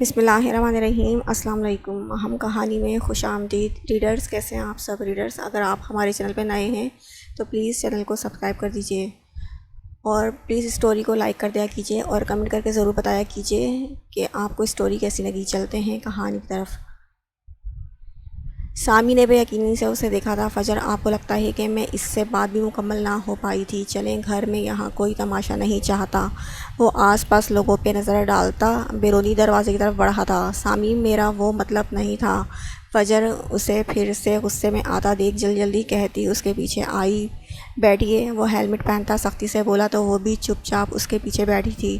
بسم اللہ الرحمن الرحیم۔ السلام علیکم۔ ہم کہانی میں خوش آمدید۔ ریڈرز کیسے ہیں آپ سب ریڈرز؟ اگر آپ ہمارے چینل پہ نئے ہیں تو پلیز چینل کو سبسکرائب کر دیجئے اور پلیز اسٹوری کو لائک کر دیا کیجئے اور کمنٹ کر کے ضرور بتایا کیجئے کہ آپ کو اسٹوری کیسی لگی۔ چلتے ہیں کہانی کی طرف۔ سامی نے بے یقینی سے اسے دیکھا تھا۔ فجر، آپ کو لگتا ہے کہ میں اس سے بات بھی مکمل نہ ہو پائی تھی؟ چلیں گھر میں، یہاں کوئی تماشا نہیں چاہتا۔ وہ آس پاس لوگوں پہ نظر ڈالتا بیرونی دروازے کی طرف بڑھا تھا۔ سامی، میرا وہ مطلب نہیں تھا۔ فجر اسے پھر سے غصے میں آتا دیکھ جلدی کہتی اس کے پیچھے آئی۔ بیٹھیے، وہ ہیلمٹ پہنتا سختی سے بولا تو وہ بھی چپ چاپ اس کے پیچھے بیٹھی تھی۔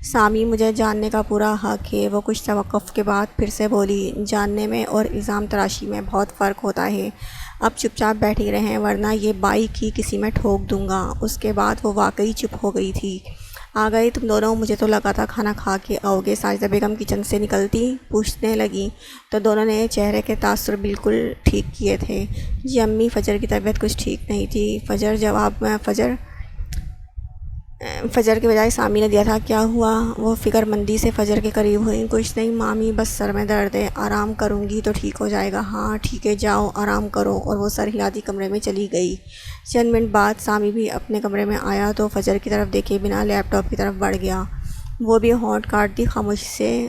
سامی، مجھے جاننے کا پورا حق ہے، وہ کچھ توقف کے بعد پھر سے بولی۔ جاننے میں اور الزام تراشی میں بہت فرق ہوتا ہے۔ اب چپ چاپ بیٹھی رہیں ورنہ یہ بائک ہی کسی میں ٹھوک دوں گا۔ اس کے بعد وہ واقعی چپ ہو گئی تھی۔ آ گئے تم دونوں؟ مجھے تو لگا تھا کھانا کھا کے آؤ گے۔ ساجدہ بیگم کچن سے نکلتی پوچھنے لگی تو دونوں نے چہرے کے تاثر بالکل ٹھیک کیے تھے۔ جی امی، فجر کی طبیعت کچھ ٹھیک نہیں تھی۔ فجر کے بجائے سامی نے دیا تھا۔ کیا ہوا؟ وہ فکر مندی سے فجر کے قریب ہوئی۔ کچھ نہیں مامی، بس سر میں درد ہے، آرام کروں گی تو ٹھیک ہو جائے گا۔ ہاں ٹھیک ہے، جاؤ آرام کرو۔ اور وہ سر ہلاتی کمرے میں چلی گئی۔ چند منٹ بعد سامی بھی اپنے کمرے میں آیا تو فجر کی طرف دیکھے بنا لیپ ٹاپ کی طرف بڑھ گیا۔ وہ بھی ہونٹ کاٹتی خاموشی سے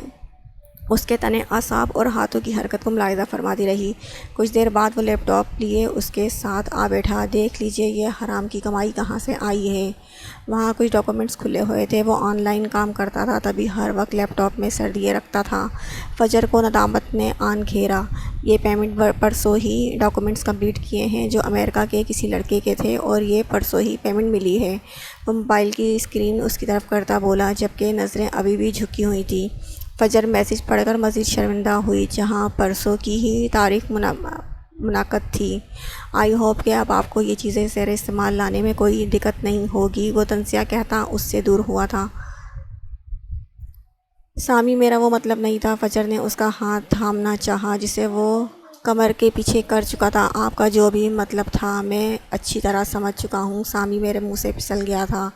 اس کے تنے اعصاب اور ہاتھوں کی حرکت کو ملاحظہ فرماتی رہی۔ کچھ دیر بعد وہ لیپ ٹاپ لیے اس کے ساتھ آ بیٹھا۔ دیکھ لیجئے یہ حرام کی کمائی کہاں سے آئی ہے۔ وہاں کچھ ڈاکومنٹس کھلے ہوئے تھے۔ وہ آن لائن کام کرتا تھا تبھی ہر وقت لیپ ٹاپ میں سر دیے رکھتا تھا۔ فجر کو ندامت نے آن گھیرا۔ یہ پیمنٹ پرسوں ہی ڈاکومنٹس کمپلیٹ کیے ہیں جو امریکہ کے کسی لڑکے کے تھے اور یہ پرسوں ہی پیمنٹ ملی ہے۔ وہ موبائل کی اسکرین اس کی طرف کرتا بولا جبکہ نظریں ابھی بھی جھکی ہوئی تھیں۔ فجر میسج پڑھ کر مزید شرمندہ ہوئی۔ جہاں پرسوں کی ہی تاریخ منعقد تھی۔ آئی ہوپ کہ اب آپ کو یہ چیزیں زیر استعمال لانے میں کوئی دقت نہیں ہوگی، وہ تنزیہ کہتا اس سے دور ہوا تھا۔ سامی، میرا وہ مطلب نہیں تھا۔ فجر نے اس کا ہاتھ تھامنا چاہا جسے وہ کمر کے پیچھے کر چکا تھا۔ آپ کا جو بھی مطلب تھا میں اچھی طرح سمجھ چکا ہوں۔ سامی، میرے منہ سے پھسل گیا تھا۔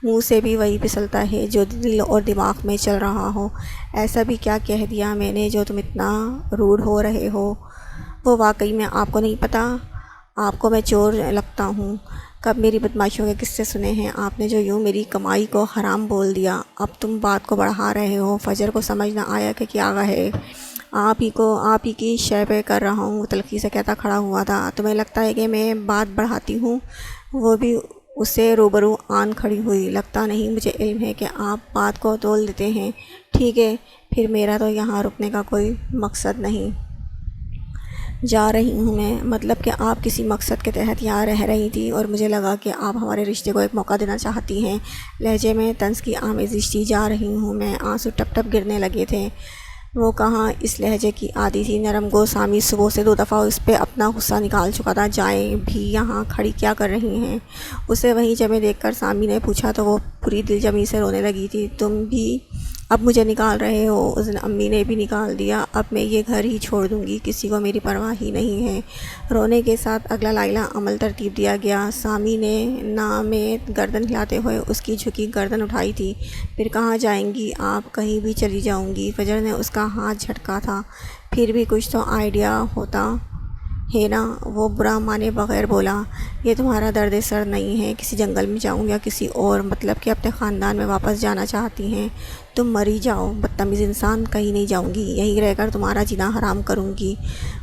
منہ سے بھی وہی پھسلتا ہے جو دل اور دماغ میں چل رہا ہو۔ ایسا بھی کیا کہہ دیا میں نے جو تم اتنا روڈ ہو رہے ہو؟ وہ واقعی میں آپ کو نہیں پتہ؟ آپ کو میں چور لگتا ہوں؟ کب میری بدمعاشیوں کے قصے سنے ہیں آپ نے جو یوں میری کمائی کو حرام بول دیا؟ اب تم بات کو بڑھا رہے ہو۔ فجر کو سمجھ نہ آیا کہ کیا ہے۔ آپ ہی کی شے پہ کر رہا ہوں، وہ تلخی سے کہتا کھڑا ہوا تھا۔ تمہیں لگتا ہے کہ میں بات بڑھاتی ہوں؟ وہ بھی اس سے روبرو آن کھڑی ہوئی۔ لگتا نہیں، مجھے علم ہے کہ آپ بات کو تول دیتے ہیں۔ ٹھیک ہے، پھر میرا تو یہاں رکنے کا کوئی مقصد نہیں۔ جا رہی ہوں میں، مطلب کہ آپ کسی مقصد کے تحت یہاں رہ رہی تھی اور مجھے لگا کہ آپ ہمارے رشتے کو ایک موقع دینا چاہتی ہیں۔ لہجے میں طنز کی آمیزش تھی۔ جا رہی ہوں میں، آنسو ٹپ ٹپ گرنے لگے تھے۔ وہ کہاں اس لہجے کی عادی تھی۔ نرم گو سامی صبح سے 2 دفعہ اس پہ اپنا غصہ نکال چکا تھا۔ جائیں بھی، یہاں کھڑی کیا کر رہی ہیں؟ اسے وہیں جمے دیکھ کر سامی نے پوچھا تو وہ پوری دل جمی سے رونے لگی تھی۔ تم بھی اب مجھے نکال رہے ہو؟ اس دن امی نے بھی نکال دیا۔ اب میں یہ گھر ہی چھوڑ دوں گی، کسی کو میری پرواہ ہی نہیں ہے۔ رونے کے ساتھ اگلا لائحہ عمل ترتیب دیا گیا۔ سامی نے ناامید گردن ہلاتے ہوئے اس کی جھکی گردن اٹھائی تھی۔ پھر کہاں جائیں گی آپ؟ کہیں بھی چلی جاؤں گی۔ فجر نے اس کا ہاتھ جھٹکا تھا۔ پھر بھی کچھ تو آئیڈیا ہوتا ہے نا؟ وہ برا مانے بغیر بولا۔ یہ تمہارا درد سر نہیں ہے؟ کسی جنگل میں جاؤں یا کسی اور، مطلب کہ اپنے خاندان میں واپس جانا چاہتی ہیں؟ تم مری جاؤ بدتمیز انسان، کہیں نہیں جاؤں گی، یہیں رہ کر تمہارا جینا حرام کروں گی۔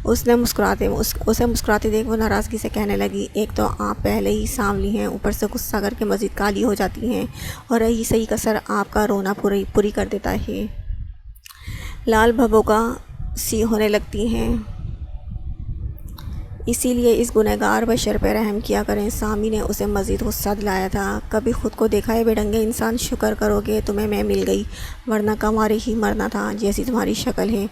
اسے مسکراتے دیکھ وہ ناراضگی سے کہنے لگی، ایک تو آپ پہلے ہی سانولی ہیں، اوپر سے غصہ کر کے مزید کالی ہو جاتی ہیں، اور رہی صحیح کسر آپ کا رونا پوری کر دیتا ہے۔ لال بھبوکا سی ہونے لگتی ہیں۔ اسی لیے اس گنہگار بشر پہ رحم کیا کریں۔ سامی نے اسے مزید غصہ دلایا تھا۔ کبھی خود کو دیکھا ہے بے ڈنگے انسان؟ شکر کرو کہ تمہیں میں مل گئی، ورنہ کمارے ہی مرنا تھا جیسی تمہاری شکل ہے۔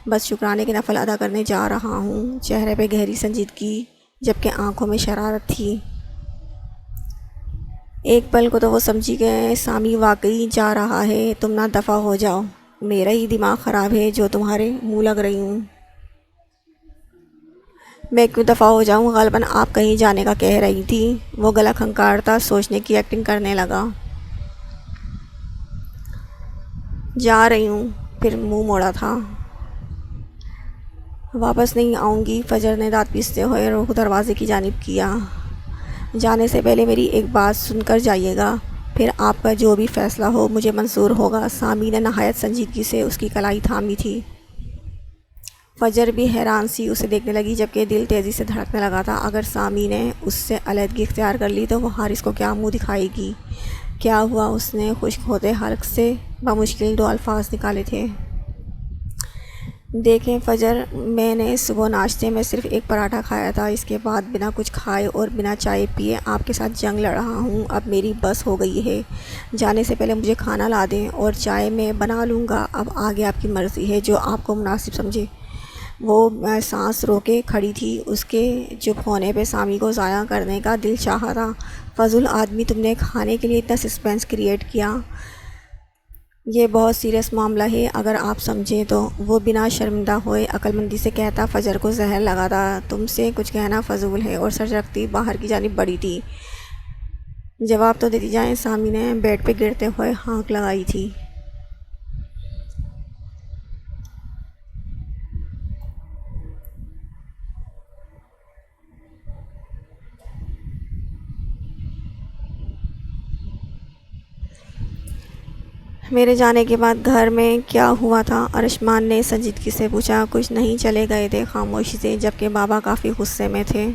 بس شکرانے کی نفل ادا کرنے جا رہا ہوں۔ چہرے پہ گہری سنجیدگی جبکہ آنکھوں میں شرارت تھی۔ ایک پل کو تو وہ سمجھی کہ سامی واقعی جا رہا ہے۔ تم نہ دفع ہو جاؤ، میرا ہی دماغ خراب ہے جو تمہارے منہ لگ رہی ہوں۔ میں کیوں دفع ہو جاؤں؟ غالباً آپ کہیں جانے کا کہہ رہی تھی۔ وہ گلا کھنکارتا سوچنے کی ایکٹنگ کرنے لگا۔ جا رہی ہوں، پھر منہ موڑا تھا۔ واپس نہیں آؤں گی، فجر نے دانت پیستے ہوئے رخ دروازے کی جانب کیا۔ جانے سے پہلے میری ایک بات سن کر جائیے گا، پھر آپ کا جو بھی فیصلہ ہو مجھے منظور ہوگا۔ سامی نے نہایت سنجیدگی سے اس کی کلائی تھامی تھی۔ فجر بھی حیران سی اسے دیکھنے لگی، جبکہ دل تیزی سے دھڑکنے لگا تھا۔ اگر سامی نے اس سے علیحدگی اختیار کر لی تو وہ حارث کو کیا منہ دکھائے گی؟ کیا ہوا؟ اس نے خشک ہوتے حلق سے بمشکل دو الفاظ نکالے تھے۔ دیکھیں فجر، میں نے صبح ناشتے میں صرف ایک پراٹھا کھایا تھا، اس کے بعد بنا کچھ کھائے اور بنا چائے پیے آپ کے ساتھ جنگ لڑ رہا ہوں۔ اب میری بس ہو گئی ہے، جانے سے پہلے مجھے کھانا لا دیں اور چائے میں بنا لوں گا۔ اب آگے آپ کی مرضی ہے، جو آپ کو مناسب سمجھے۔ وہ سانس روکے کھڑی تھی، اس کے چپ ہونے پہ سامی کو ضائع کرنے کا دل چاہا تھا۔ فضول آدمی، تم نے کھانے کے لیے اتنا سسپینس کریٹ کیا، یہ بہت سیریس معاملہ ہے اگر آپ سمجھیں تو۔ وہ بنا شرمندہ ہوئے عقل مندی سے کہتا، فجر کو زہر لگا تھا، تم سے کچھ کہنا فضول ہے، اور سر رکھتی باہر کی جانب بڑھی تھی۔ جواب تو دیتی جائیں، سامی نے بیڈ پہ گرتے ہوئے ہانک لگائی تھی۔ میرے جانے کے بعد گھر میں کیا ہوا تھا؟ ارشمان نے سنجیدگی سے پوچھا۔ کچھ نہیں، چلے گئے تھے خاموشی سے، جبکہ بابا کافی غصے میں تھے۔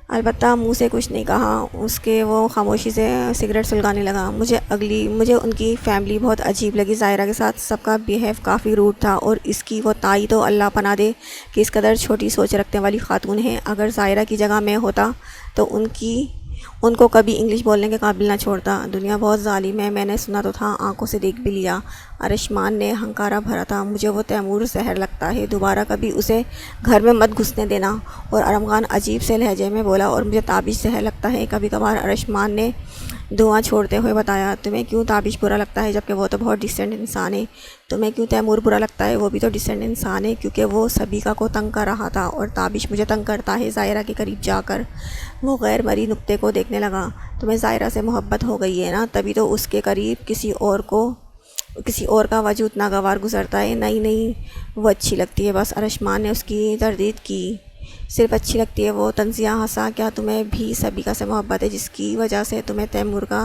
البتہ منہ سے کچھ نہیں کہا اس کے۔ وہ خاموشی سے سگریٹ سلگانے لگا۔ مجھے ان کی فیملی بہت عجیب لگی۔ ظاہرہ کے ساتھ سب کا بیہیو کافی روڈ تھا، اور اس کی وہ تائی تو اللہ پناہ دے کہ اس قدر چھوٹی سوچ رکھنے والی خاتون ہے۔ اگر ظاہرہ کی جگہ میں ہوتا تو ان کو کبھی انگلش بولنے کے قابل نہ چھوڑتا۔ دنیا بہت ظالم ہے، میں نے سنا تو تھا، آنکھوں سے دیکھ بھی لیا۔ ارشمان نے ہنکارا بھرا تھا۔ مجھے وہ تیمور زہر لگتا ہے، دوبارہ کبھی اسے گھر میں مت گھسنے دینا۔ اور ارمغان عجیب سے لہجے میں بولا، اور مجھے تابش زہر لگتا ہے کبھی کبھار۔ ارشمان نے دھواں چھوڑتے ہوئے بتایا۔ تمہیں کیوں تابش برا لگتا ہے، جبکہ وہ تو بہت ڈیسنٹ انسان ہے؟ تمہیں کیوں تیمور برا لگتا ہے؟ وہ بھی تو ڈیسنٹ انسان ہے، کیونکہ وہ سبیکا کو تنگ کر رہا تھا، اور تابش مجھے تنگ کرتا ہے۔ ظاہرہ کے قریب جا کر وہ غیر مرئی نقطے کو دیکھنے لگا۔ تمہیں ظاہرہ سے محبت ہو گئی ہے نا، تبھی تو اس کے قریب کسی اور کا وجود ناگوار گزرتا ہے۔ نہیں، وہ اچھی لگتی ہے بس۔ ارشمان نے اس کی تردید کی۔ صرف اچھی لگتی ہے وہ؟ طنزیہ ہنسا۔ کیا تمہیں بھی سبیکا سے محبت ہے، جس کی وجہ سے تمہیں تیمور کا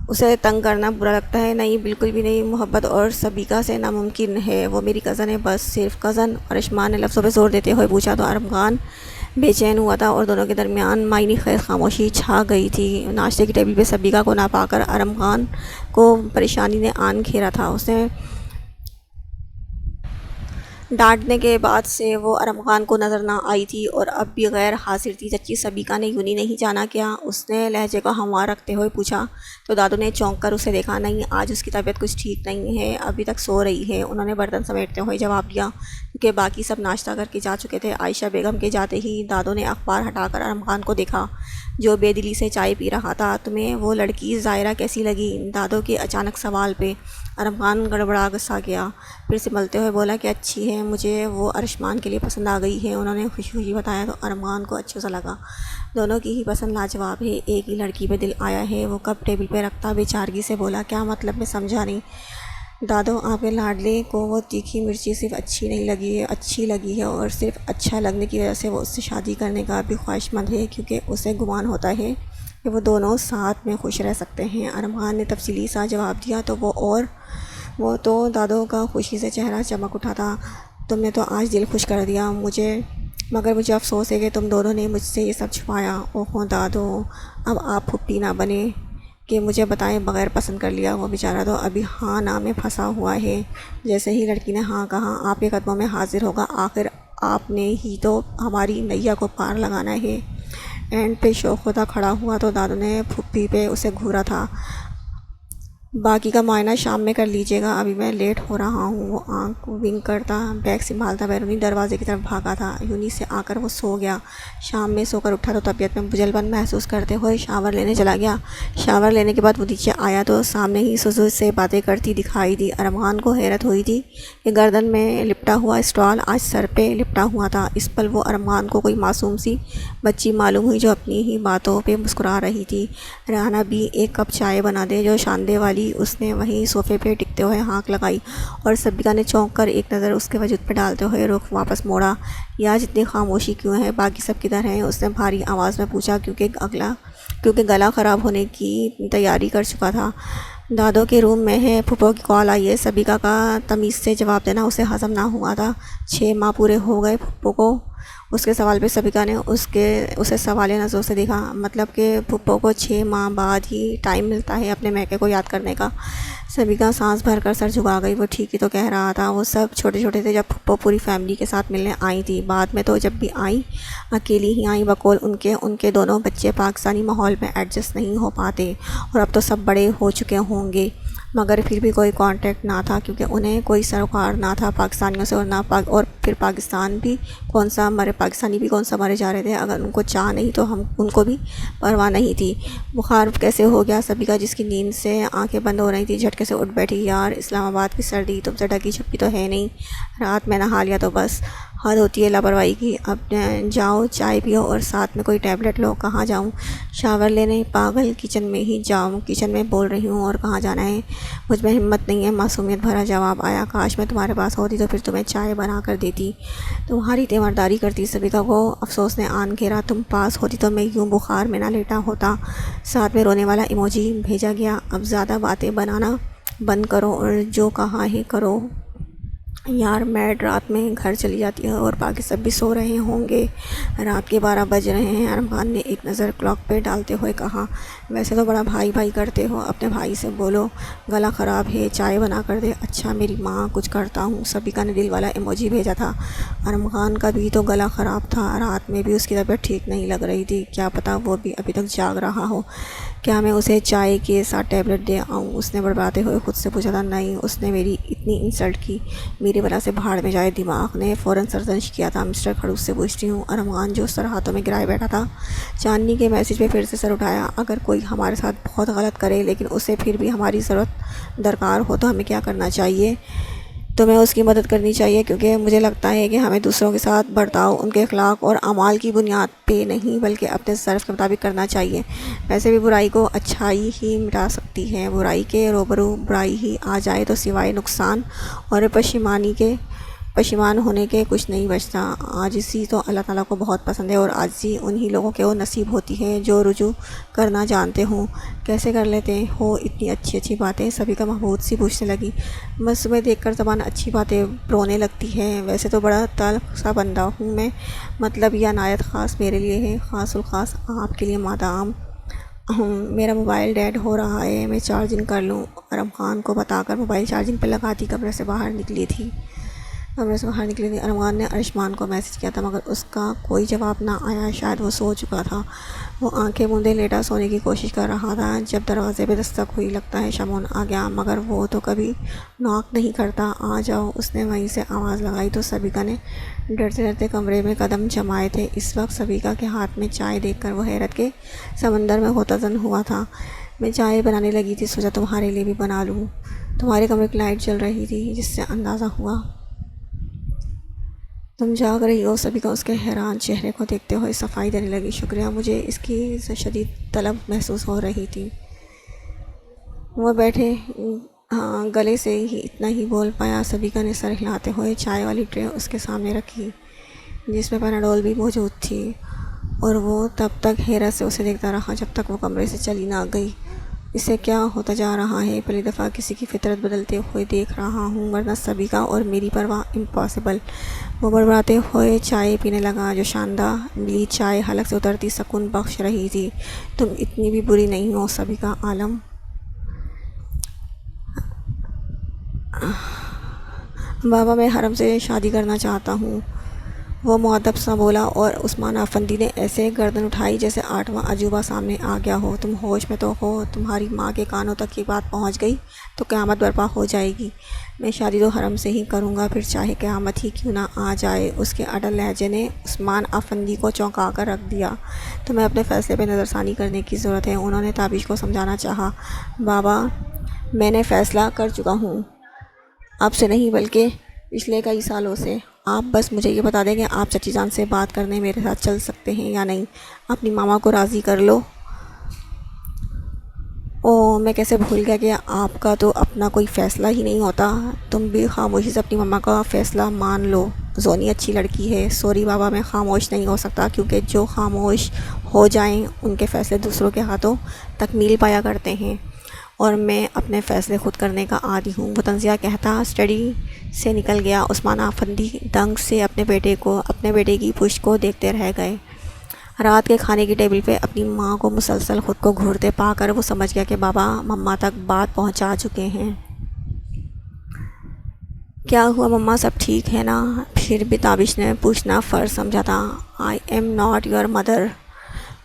اسے تنگ کرنا برا لگتا ہے؟ نہیں، بالکل بھی نہیں۔ محبت اور سبیکا سے ناممکن ہے، وہ میری کزن ہے بس، صرف کزن۔ ارشمان نے لفظوں پہ زور دیتے ہوئے پوچھا تو ارمغان بے چین ہوا تھا، اور دونوں کے درمیان معنی خیز خاموشی چھا گئی تھی۔ ناشتے کی ٹیبل پہ سبیکا کو نہ پا کر ارمغان کو پریشانی نے آن گھیرا تھا۔ اس نے ڈانٹنے کے بعد سے وہ ارمغان کو نظر نہ آئی تھی، اور اب بھی غیر حاضر تھی۔ چچی سبیکا نے یونہی نہیں جانا کیا؟ اس نے لہجے کو ہموار رکھتے ہوئے پوچھا تو دادو نے چونک کر اسے دیکھا۔ نہیں، آج اس کی طبیعت کچھ ٹھیک نہیں ہے، ابھی تک سو رہی ہے، انہوں نے برتن سمیٹتے ہوئے جواب دیا، کیونکہ باقی سب ناشتہ کر کے جا چکے تھے۔ عائشہ بیگم کے جاتے ہی دادو نے اخبار ہٹا کر ارمغان کو دیکھا، جو بے دلی سے چائے پی رہا تھا۔ تمہیں وہ لڑکی ظاہرہ کیسی لگی؟ دادو کے اچانک سوال پہ ارمغان گڑبڑا سا گیا، پھر سنبھلتے ہوئے بولا کہ اچھی ہے، مجھے وہ ارشمان کے لیے پسند آ گئی ہے، انہوں نے خوشی خوشی بتایا تو ارمغان کو اچھا سا لگا۔ دونوں کی ہی پسند لاجواب ہے، ایک ہی لڑکی پہ دل آیا ہے۔ وہ کپ ٹیبل پہ رکھتا بے چارگی سے بولا، کیا مطلب؟ میں سمجھا نہیں۔ دادو، آپ کے لاڈلے کو وہ تیکھی مرچی صرف اچھی لگی ہے، اور صرف اچھا لگنے کی وجہ سے وہ اس سے شادی کرنے کا بھی خواہش مند ہے، کیونکہ اسے گمان ہوتا ہے کہ وہ دونوں ساتھ میں خوش رہ سکتے ہیں۔ ارمغان نے تفصیلی سا جواب دیا تو وہ تو دادو کا خوشی سے چہرہ چمک اٹھا تھا۔ تم نے تو آج دل خوش کر دیا مگر مجھے افسوس ہے کہ تم دونوں نے مجھ سے یہ سب چھپایا۔ اوہو دادو، اب آپ پھپھی نہ بنے کہ مجھے بتائے بغیر پسند کر لیا۔ وہ بیچارہ تو ابھی ہاں نہ میں پھنسا ہوا ہے۔ جیسے ہی لڑکی نے ہاں کہا، آپ کے قدموں میں حاضر ہوگا، آخر آپ نے ہی تو ہماری نیا کو پار لگانا ہے۔ اینڈ پہ شوق خدا کھڑا ہوا تو دادو نے پھپھی پہ اسے گھورا تھا، باقی کا معائنہ شام میں کر لیجیے گا، ابھی میں لیٹ ہو رہا ہوں۔ وہ آنکھ ونک کرتا بیگ سنبھالتا بیرونی دروازے کی طرف بھاگا تھا۔ یونہی سے آ کر وہ سو گیا۔ شام میں سو کر اٹھا تو طبیعت میں بجھل پن محسوس کرتے ہوئے شاور لینے چلا گیا۔ شاور لینے کے بعد وہ نیچے آیا تو سامنے ہی سوزو سے باتیں کرتی دکھائی دی۔ ارمغان کو حیرت ہوئی تھی کہ گردن میں لپٹا ہوا اسٹال آج سر پہ لپٹا ہوا تھا۔ اس پل وہ ارمغان کو کوئی معصوم سی بچی معلوم ہوئی جو اپنی ہی باتوں پہ مسکرا رہی تھی۔ ریحانہ بھی ایک کپ چائے بنا دے، جو شاندے والی لی، اس نے وہیں صوفے پہ ٹکتے ہوئے ہانک لگائی اور سبیکا نے چونک کر ایک نظر اس کے وجود پہ ڈالتے ہوئے رخ واپس موڑا۔ یا جتنی خاموشی کیوں ہے، باقی سب کدھر ہیں؟ اس نے بھاری آواز میں پوچھا، کیونکہ گلا خراب ہونے کی تیاری کر چکا تھا۔ دادو کے روم میں ہے، پھپھو کی کال آئی ہے۔ سبیکا کا تمیز سے جواب دینا اسے ہضم نہ ہوا تھا۔ 6 ماہ پورے ہو گئے پھپھو کو؟ اس کے سوال پہ سبیکا نے اسے سوالیہ نظروں سے دیکھا۔ مطلب کہ پھپھو کو 6 ماہ بعد ہی ٹائم ملتا ہے اپنے میکے کو یاد کرنے کا؟ سبیکا سانس بھر کر سر جھکا گئی۔ وہ ٹھیک ہی تو کہہ رہا تھا، وہ سب چھوٹے چھوٹے تھے جب پھپھو پوری فیملی کے ساتھ ملنے آئی تھی۔ بعد میں تو جب بھی آئیں اکیلی ہی آئیں، بقول ان کے دونوں بچے پاکستانی ماحول میں ایڈجسٹ نہیں ہو پاتے، اور اب تو سب بڑے ہو چکے ہوں گے، مگر پھر بھی کوئی کانٹیکٹ نہ تھا، کیونکہ انہیں کوئی سروکار نہ تھا پاکستانیوں سے، اور پھر پاکستانی بھی کون سا مرے جا رہے تھے۔ اگر ان کو چاہ نہیں تو ان کو بھی پرواہ نہیں تھی۔ بخار کیسے ہو گیا؟ سبیکا جس کی نیند سے آنکھیں بند ہو رہی تھی جھٹکے سے اٹھ بیٹھی۔ یار، اسلام آباد کی سردی تم سے ڈھکی چھپی تو ہے نہیں، رات میں نہا لیا تو بس، حد ہوتی ہے لاپرواہی کی۔ اب جاؤ چائے پیو اور ساتھ میں کوئی ٹیبلٹ لو۔ کہاں جاؤں؟ شاور لینے؟ پاگل، کچن میں ہی جاؤں، کچن میں بول رہی ہوں، اور کہاں جانا ہے؟ مجھ میں ہمت نہیں ہے، معصومیت بھرا جواب آیا۔ کاش میں تمہارے پاس ہوتی تو پھر تمہیں چائے بنا کر دیتی، تمہاری تیمارداری کرتی۔ سبیکا کو افسوس نے آن گھیرا۔ تم پاس ہوتی تو میں یوں بخار میں نہ لیٹا ہوتا۔ ساتھ میں رونے والا ایموجی بھیجا گیا۔ اب زیادہ باتیں بنانا بند کرو اور جو کہا ہے کرو۔ یار، میڈ رات میں گھر چلی جاتی ہے اور باقی سب بھی سو رہے ہوں گے، رات کے 12 بج رہے ہیں۔ ارم خان نے ایک نظر کلاک پہ ڈالتے ہوئے کہا۔ ویسے تو بڑا بھائی کرتے ہو، اپنے بھائی سے بولو گلا خراب ہے، چائے بنا کر دے۔ اچھا میری ماں، کچھ کرتا ہوں۔ سبیکا نے دل والا ایموجی بھیجا تھا۔ ارم خان کا بھی تو گلا خراب تھا، رات میں بھی اس کی طبیعت ٹھیک نہیں لگ رہی تھی، کیا پتہ وہ بھی ابھی تک جاگ رہا ہو۔ کیا میں اسے چائے کے ساتھ ٹیبلٹ دے آؤں؟ اس نے بڑبڑاتے ہوئے خود سے پوچھا تھا۔ نہیں، اس نے میری اتنی انسلٹ کی، میری بلا سے بھاڑ میں جائے۔ دماغ نے فوراً سرزنش کیا تھا۔ مسٹر کھڑوس سے پوچھتی ہوں۔ ارم خان جو سر ہاتھوں میں گرائے بیٹھا تھا، چاندنی کے میسج پہ پھر سے سر اٹھایا۔ اگر کوئی ہمارے ساتھ بہت غلط کرے لیکن اسے پھر بھی ہماری ضرورت درکار ہو تو ہمیں کیا کرنا چاہیے؟ تمہیں اس کی مدد کرنی چاہیے، کیونکہ مجھے لگتا ہے کہ ہمیں دوسروں کے ساتھ برتاؤ ان کے اخلاق اور اعمال کی بنیاد پہ نہیں بلکہ اپنے ظرف کے مطابق کرنا چاہیے۔ ویسے بھی برائی کو اچھائی ہی مٹا سکتی ہے، برائی کے روبرو برائی ہی آ جائے تو سوائے نقصان اور پشیمان ہونے کے کچھ نہیں بچتا۔ عاجزی تو اللہ تعالیٰ کو بہت پسند ہے، اور عاجزی انہی لوگوں کو نصیب ہوتی ہے جو رجوع کرنا جانتے ہوں۔ کیسے کر لیتے ہو اتنی اچھی باتیں؟ سبیکا محبوب سی پوچھنے لگی۔ بس تمہیں دیکھ کر زبان اچھی باتیں رونے لگتی ہے۔ ویسے تو بڑا تلخ سا بندہ ہوں میں، مطلب یہ عنایت خاص میرے لیے ہے، خاص الخاص آپ کے لیے مادام۔ میرا موبائل ڈیڈ ہو رہا ہے، میں چارجنگ کر لوں؟ ارم خان کو بتا کر موبائل چارجنگ پہ لگاتی کمرے سے باہر نکلی تھی۔ ارم خان نے ارشمان کو میسج کیا تھا، مگر اس کا کوئی جواب نہ آیا، شاید وہ سو چکا تھا۔ وہ آنکھیں موندے لیٹا سونے کی کوشش کر رہا تھا جب دروازے پہ دستک ہوئی۔ لگتا ہے شمعون آ گیا، مگر وہ تو کبھی ناک نہیں کرتا۔ آ جاؤ، اس نے وہیں سے آواز لگائی تو سبیکا نے ڈرتے ڈرتے کمرے میں قدم جمائے تھے۔ اس وقت سبیکا کے ہاتھ میں چائے دیکھ کر وہ حیرت کے سمندر میں غوطہ زن ہوا تھا۔ میں چائے بنانے لگی تھی، سوچا تمہارے لیے بھی بنا لوں۔ تمہارے کمرے کی لائٹ جل رہی تھی، جس سے اندازہ ہوا تم جاگ رہی ہو۔ سبیکا اس کے حیران چہرے کو دیکھتے ہوئے صفائی دینے لگی۔ شکریہ، مجھے اس کی شدید طلب محسوس ہو رہی تھی۔ وہ بیٹھے گلے سے ہی اتنا ہی بول پایا۔ سبیکا نے سر ہلاتے ہوئے چائے والی ٹرے اس کے سامنے رکھی، جس میں پیناڈول بھی موجود تھی، اور وہ تب تک حیرت سے اسے دیکھتا رہا جب تک وہ کمرے سے چلی نہ گئی۔ اسے کیا ہوتا جا رہا ہے؟ پہلی دفعہ کسی کی فطرت بدلتے ہوئے دیکھ رہا ہوں، ورنہ سبیکا اور میری پرواہ امپاسبل۔ وہ بڑبڑاتے ہوئے چائے پینے لگا، جو شاندار ملی چائے حلق سے اترتی سکون بخش رہی تھی۔ تم اتنی بھی بری نہیں ہو سبیکا عالم۔ بابا، میں حرم سے شادی کرنا چاہتا ہوں، وہ مؤدب سا بولا، اور عثمان افندی نے ایسے گردن اٹھائی جیسے 8واں عجوبہ سامنے آ گیا ہو۔ تم ہوش میں تو ہو؟ تمہاری ماں کے کانوں تک یہ بات پہنچ گئی تو قیامت برپا ہو جائے گی۔ میں شادی تو حرم سے ہی کروں گا، پھر چاہے قیامت ہی کیوں نہ آ جائے۔ اس کے اٹل لہجے نے عثمان افندی کو چونکا کر رکھ دیا۔ تمہیں اپنے فیصلے پہ نظر ثانی کرنے کی ضرورت ہے، انہوں نے تابش کو سمجھانا چاہا۔ بابا، میں نے فیصلہ کر چکا ہوں، اب سے نہیں بلکہ پچھلے کئی سالوں سے۔ آپ بس مجھے یہ بتا دیں کہ آپ چچی جان سے بات کرنے میرے ساتھ چل سکتے ہیں یا نہیں۔ اپنی ماما کو راضی کر لو۔ او میں کیسے بھول گیا کہ آپ کا تو اپنا کوئی فیصلہ ہی نہیں ہوتا، تم بھی خاموشی سے اپنی مما کا فیصلہ مان لو۔ زونی اچھی لڑکی ہے، سوری بابا میں خاموش نہیں ہو سکتا، کیونکہ جو خاموش ہو جائیں ان کے فیصلے دوسروں کے ہاتھوں تکمیل پایا کرتے ہیں، اور میں اپنے فیصلے خود کرنے کا عادی ہوں، وہ طنزیہ کہتا اسٹڈی سے نکل گیا۔ عثمان افندی دنگ سے اپنے بیٹے کی پشت کو دیکھتے رہ گئے۔ رات کے کھانے کی ٹیبل پہ اپنی ماں کو مسلسل خود کو گھورتے پا کر وہ سمجھ گیا کہ بابا مما تک بات پہنچا چکے ہیں۔ کیا ہوا مما، سب ٹھیک ہے نا؟ پھر بھی تابش نے پوچھنا فرض سمجھا تھا۔ I am not your mother,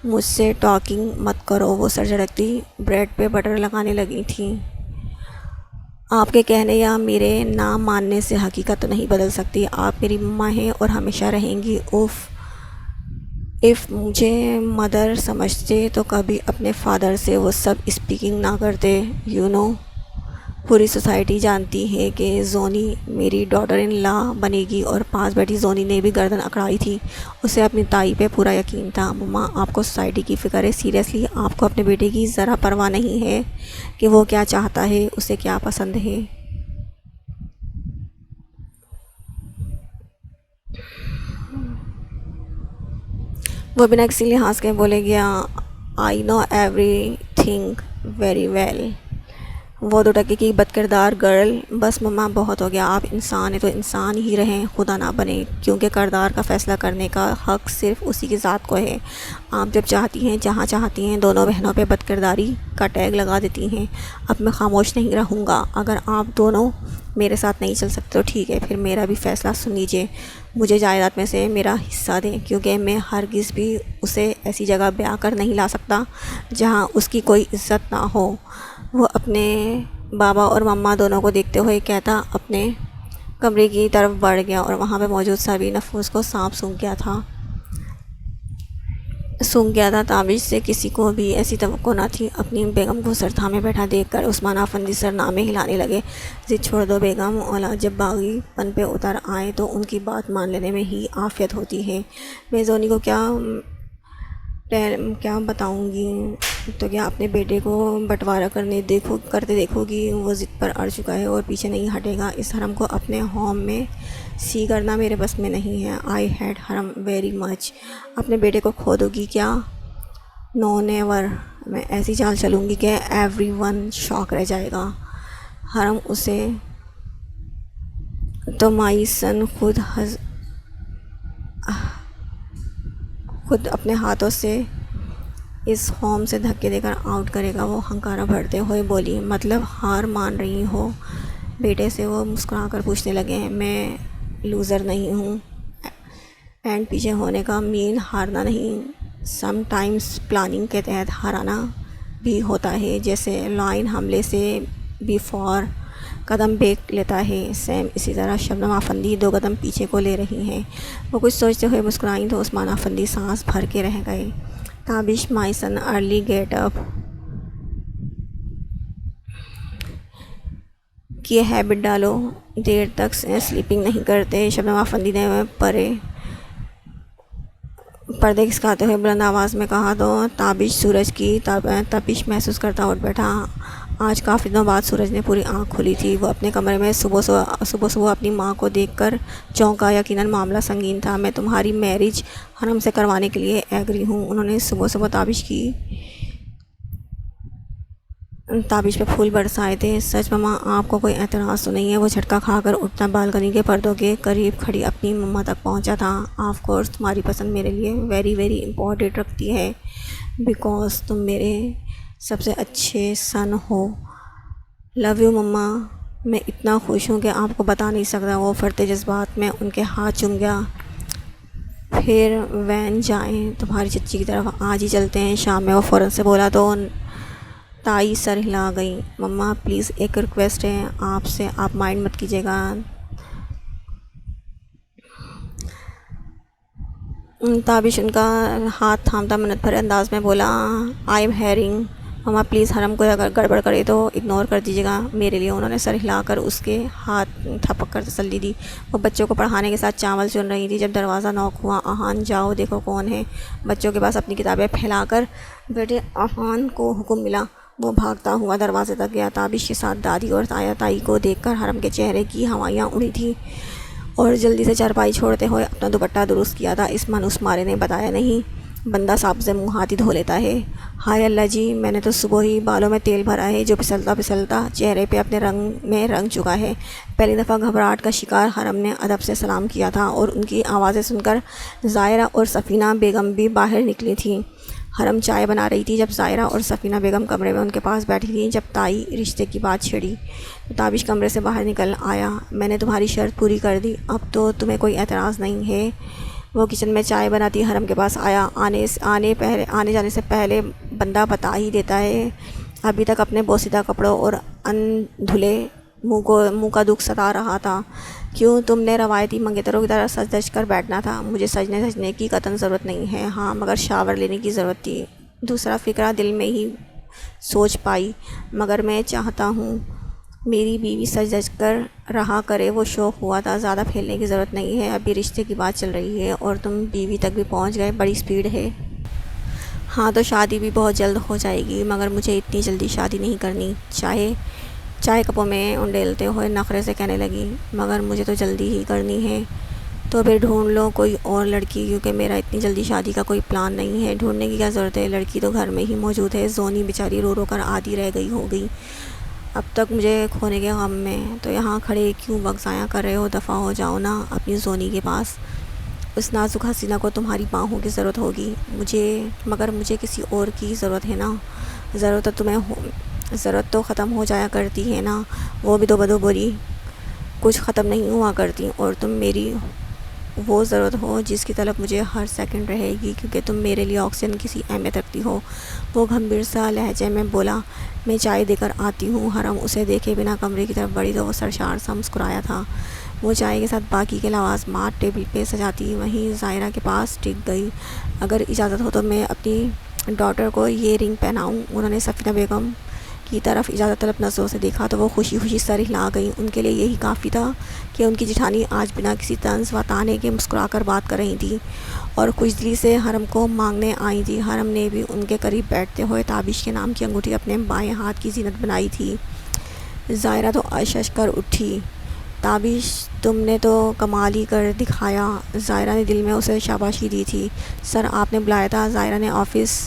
مجھ سے ٹاکنگ مت کرو، وہ سر جھٹکتی بریڈ پہ بٹر لگانے لگی تھی۔ آپ کے کہنے یا میرے نہ ماننے سے حقیقت تو نہیں بدل سکتی، آپ میری مما ہیں اور ہمیشہ رہیں گی۔ اف مجھے مدر سمجھتے تو کبھی اپنے فادر سے وہ سب اسپیکنگ نہ کرتے، پوری سوسائٹی جانتی ہے کہ زونی میری ڈاٹر ان لا بنے گی، اور پاس بیٹھی زونی نے بھی گردن اکڑائی تھی، اسے اپنی تائی پہ پورا یقین تھا۔ مما، آپ کو سوسائٹی کی فکر ہے؟ سیریسلی آپ کو اپنے بیٹے کی ذرا پرواہ نہیں ہے کہ وہ کیا چاہتا ہے، اسے کیا پسند ہے؟ وہ بنا کسی لحاظ کے بولے گیا، I know everything very well. وہ دو ٹکے کی بد کردار گرل، بس مما بہت ہو گیا، آپ انسان ہیں تو انسان ہی رہیں، خدا نہ بنے، کیونکہ کردار کا فیصلہ کرنے کا حق صرف اسی کی ذات کو ہے۔ آپ جب چاہتی ہیں، جہاں چاہتی ہیں، دونوں بہنوں پہ بد کرداری کا ٹیگ لگا دیتی ہیں۔ اب میں خاموش نہیں رہوں گا، اگر آپ دونوں میرے ساتھ نہیں چل سکتے تو ٹھیک ہے، پھر میرا بھی فیصلہ سن لیجیے، مجھے جائیداد میں سے میرا حصہ دیں، کیونکہ میں ہرگز بھی اسے ایسی جگہ بیاہ کر نہیں لا سکتا جہاں اس کی کوئی عزت نہ ہو۔ وہ اپنے بابا اور مما دونوں کو دیکھتے ہوئے کہتا اپنے کمرے کی طرف بڑھ گیا، اور وہاں پہ موجود سبھی نفوس کو سانپ سونگھ گیا تھا۔ تابش سے کسی کو بھی ایسی توقع نہ تھی۔ اپنی بیگم کو سر تھامے بیٹھا دیکھ کر عثمان افندی سرنامے ہلانے لگے۔ ضد چھوڑ دو بیگم، اولاد جب باغی پن پہ اتر آئے تو ان کی بات مان لینے میں ہی عافیت ہوتی ہے۔ میں زونی کو کیا بتاؤں گی، تو کیا اپنے بیٹے کو بٹوارا کرتے دیکھو گی؟ وہ ضد پر اڑ چکا ہے اور پیچھے نہیں ہٹے گا۔ اس حرم کو اپنے ہوم میں سی کرنا میرے بس میں نہیں ہے۔ آئی ہیٹ حرم ویری مچ۔ اپنے بیٹے کو کھو دو گی کیا؟ نو نیور، میں ایسی چال چلوں گی کہ ایوری ون شاک رہ جائے گا۔ حرم اسے تو مائی سن خود اپنے ہاتھوں سے اس ہوم سے دھکے دے کر آؤٹ کرے گا۔ وہ ہنکارا بھرتے ہوئے بولی، مطلب ہار مان رہی ہو؟ بیٹے سے وہ مسکرا کر پوچھنے لگے۔ میں لوزر نہیں ہوں، اینڈ پیچھے ہونے کا مین ہارنا نہیں، سم ٹائمز پلاننگ کے تحت ہرانا بھی ہوتا ہے، جیسے لائن حملے سے بیفور قدم بیک لیتا ہے سیم، اسی طرح شبنم افندی 2 قدم پیچھے کو لے رہی ہیں۔ وہ کچھ سوچتے ہوئے مسکرائیں تو عثمان افندی سانس بھر کے رہ گئے۔ تابش مائی سن ارلی گیٹ اپ کی ہیبٹ ڈالو، دیر تک سلیپنگ نہیں کرتے۔ شبنم افندی نے پردے کھسکاتے ہوئے بلند آواز میں کہا تو تابش سورج کی تپش محسوس کرتا اٹھ بیٹھا۔ آج کافی دنوں بعد سورج نے پوری آنکھ کھولی تھی۔ وہ اپنے کمرے میں صبح اپنی ماں کو دیکھ کر چونکا۔ یقیناً معاملہ سنگین تھا۔ میں تمہاری میرج حرم سے کروانے کے لیے ایگری ہوں۔ انہوں نے صبح تابش پہ پھول برسائے تھے۔ سچ مما، آپ کو کوئی اعتراض تو نہیں ہے؟ وہ جھٹکا کھا کر اٹھتا بالکنی کے پردوں کے قریب کھڑی اپنی مما تک پہنچا تھا۔ آف کورس، تمہاری پسند میرے لیے ویری ویری امپورٹنٹ رکھتی ہے، بیکاز تم میرے سب سے اچھے سن ہو۔ لو یو مما، میں اتنا خوش ہوں کہ آپ کو بتا نہیں سکتا۔ وہ فرتے جذبات میں ان کے ہاتھ چوم گیا۔ پھر وین جائیں تمہاری چچی کی طرف، آج ہی چلتے ہیں شام میں، وہ فوراً سے بولا تو تائی سر ہلا گئی۔ مما پلیز، ایک ریکویسٹ ہے آپ سے، آپ مائنڈ مت کیجیے گا۔ تابش ان کا ہاتھ تھامتا منت بھرے انداز میں بولا، I am hearing. Mama please, حرم کو اگر گڑبڑ کرے تو اگنور کر دیجیے گا میرے لیے۔ انہوں نے سر ہلا کر اس کے ہاتھ تھپک کر تسلی دی۔ وہ بچوں کو پڑھانے کے ساتھ چاول چن رہی تھی جب دروازہ نوک ہوا۔ آہان جاؤ دیکھو کون ہے۔ بچوں کے پاس اپنی کتابیں پھیلا کر بیٹے آہان کو حکم ملا، وہ بھاگتا ہوا دروازے تک گیا۔ تابش کے ساتھ دادی اور تایا تائی کو دیکھ کر حرم کے چہرے کی ہوائیاں اڑی تھیں اور جلدی سے چارپائی چھوڑتے ہوئے اپنا دوپٹہ درست کیا تھا۔ اس منحوس مارے نے بتایا، نہیں، بندہ صاحب سے منہ ہاتھ ہی دھو لیتا ہے۔ ہائے اللہ جی، میں نے تو صبح ہی بالوں میں تیل بھرا ہے جو پھسلتا پھسلتا چہرے پہ اپنے رنگ میں رنگ چکا ہے۔ پہلی دفعہ گھبراہٹ کا شکار حرم نے ادب سے سلام کیا تھا اور ان کی آوازیں سن کر زائرہ اور سفینہ بیگم بھی باہر نکلی تھیں۔ حرم چائے بنا رہی تھی جب زائرہ اور سفینہ بیگم کمرے میں ان کے پاس بیٹھی تھیں۔ جب تائی رشتے کی بات چھڑی تو تابش کمرے سے باہر نکل آیا۔ میں نے تمہاری شرط پوری کر دی، اب تو تمہیں کوئی اعتراض نہیں ہے؟ وہ کچن میں چائے بناتی حرم کے پاس آیا۔ آنے جانے سے پہلے بندہ بتا ہی دیتا ہے، ابھی تک اپنے بوسیدہ کپڑوں اور ان دھلے منہ کا دکھ ستا رہا تھا۔ کیوں، تم نے روایتی منگیتروں کی طرح سج دج کر بیٹھنا تھا؟ مجھے سجنے کی قطعاً ضرورت نہیں ہے، ہاں مگر شاور لینے کی ضرورت تھی۔ دوسرا فکرہ دل میں ہی سوچ پائی، مگر میں چاہتا ہوں میری بیوی سج دج کر رہا کرے، وہ شوق ہوا تھا، زیادہ پھیلنے کی ضرورت نہیں ہے۔ ابھی رشتے کی بات چل رہی ہے اور تم بیوی تک بھی پہنچ گئے، بڑی سپیڈ ہے۔ ہاں تو شادی بھی بہت جلد ہو جائے گی، مگر مجھے اتنی جلدی شادی نہیں کرنی۔ چائے کپوں میں انڈیلتے ہوئے نخرے سے کہنے لگی، مگر مجھے تو جلدی ہی کرنی ہے۔ تو پھر ڈھونڈ لو کوئی اور لڑکی، کیونکہ میرا اتنی جلدی شادی کا کوئی پلان نہیں ہے۔ ڈھونڈنے کی کیا ضرورت ہے، لڑکی تو گھر میں ہی موجود ہے۔ زونی بیچاری رو رو کر آدھی رہ گئی ہوگی اب تک مجھے کھونے کے غم میں، تو یہاں کھڑے کیوں وقت ضائع کر رہے ہو؟ دفع ہو جاؤ نا اپنی زونی کے پاس، اس نازک حسینہ کو تمہاری باہوں کی ضرورت ہوگی۔ مگر مجھے کسی اور کی ضرورت ہے نا۔ ضرورت تو ختم ہو جایا کرتی ہے نا، وہ بھی تو بدو بری کچھ ختم نہیں ہوا کرتی، اور تم میری وہ ضرورت ہو جس کی طلب مجھے ہر سیکنڈ رہے گی، کیونکہ تم میرے لیے آکسیجن کی سی اہمیت رکھتی ہو۔ وہ گھمبیر سا لہجے میں بولا، میں چائے دے کر آتی ہوں۔ حرم اسے دیکھے بنا کمرے کی طرف بڑھی تو وہ سرشار سا مسکرایا تھا۔ وہ چائے کے ساتھ باقی کے لوازمات ٹیبل پہ سجاتی وہیں زائرہ کے پاس ٹک گئی۔ اگر اجازت ہو تو میں اپنی ڈاٹر کو یہ رنگ پہناؤں؟ انہوں نے سفینہ بیگم کی طرف اجازت طلب نظروں سے دیکھا تو وہ خوشی خوشی سر ہلا گئیں۔ ان کے لیے یہی کافی تھا کہ ان کی جٹھانی آج بنا کسی طنز و طعنے کے مسکرا کر بات کر رہی تھی اور خوش دلی سے حرم کو مانگنے آئی تھی۔ حرم نے بھی ان کے قریب بیٹھتے ہوئے تابش کے نام کی انگوٹھی اپنے بائیں ہاتھ کی زینت بنائی تھی۔ زائرہ تو اشش کر اٹھی، تابش تم نے تو کمال ہی کر دکھایا۔ زائرہ نے دل میں اسے شاباشی دی تھی۔ سر آپ نے بلایا تھا؟ زائرہ نے آفس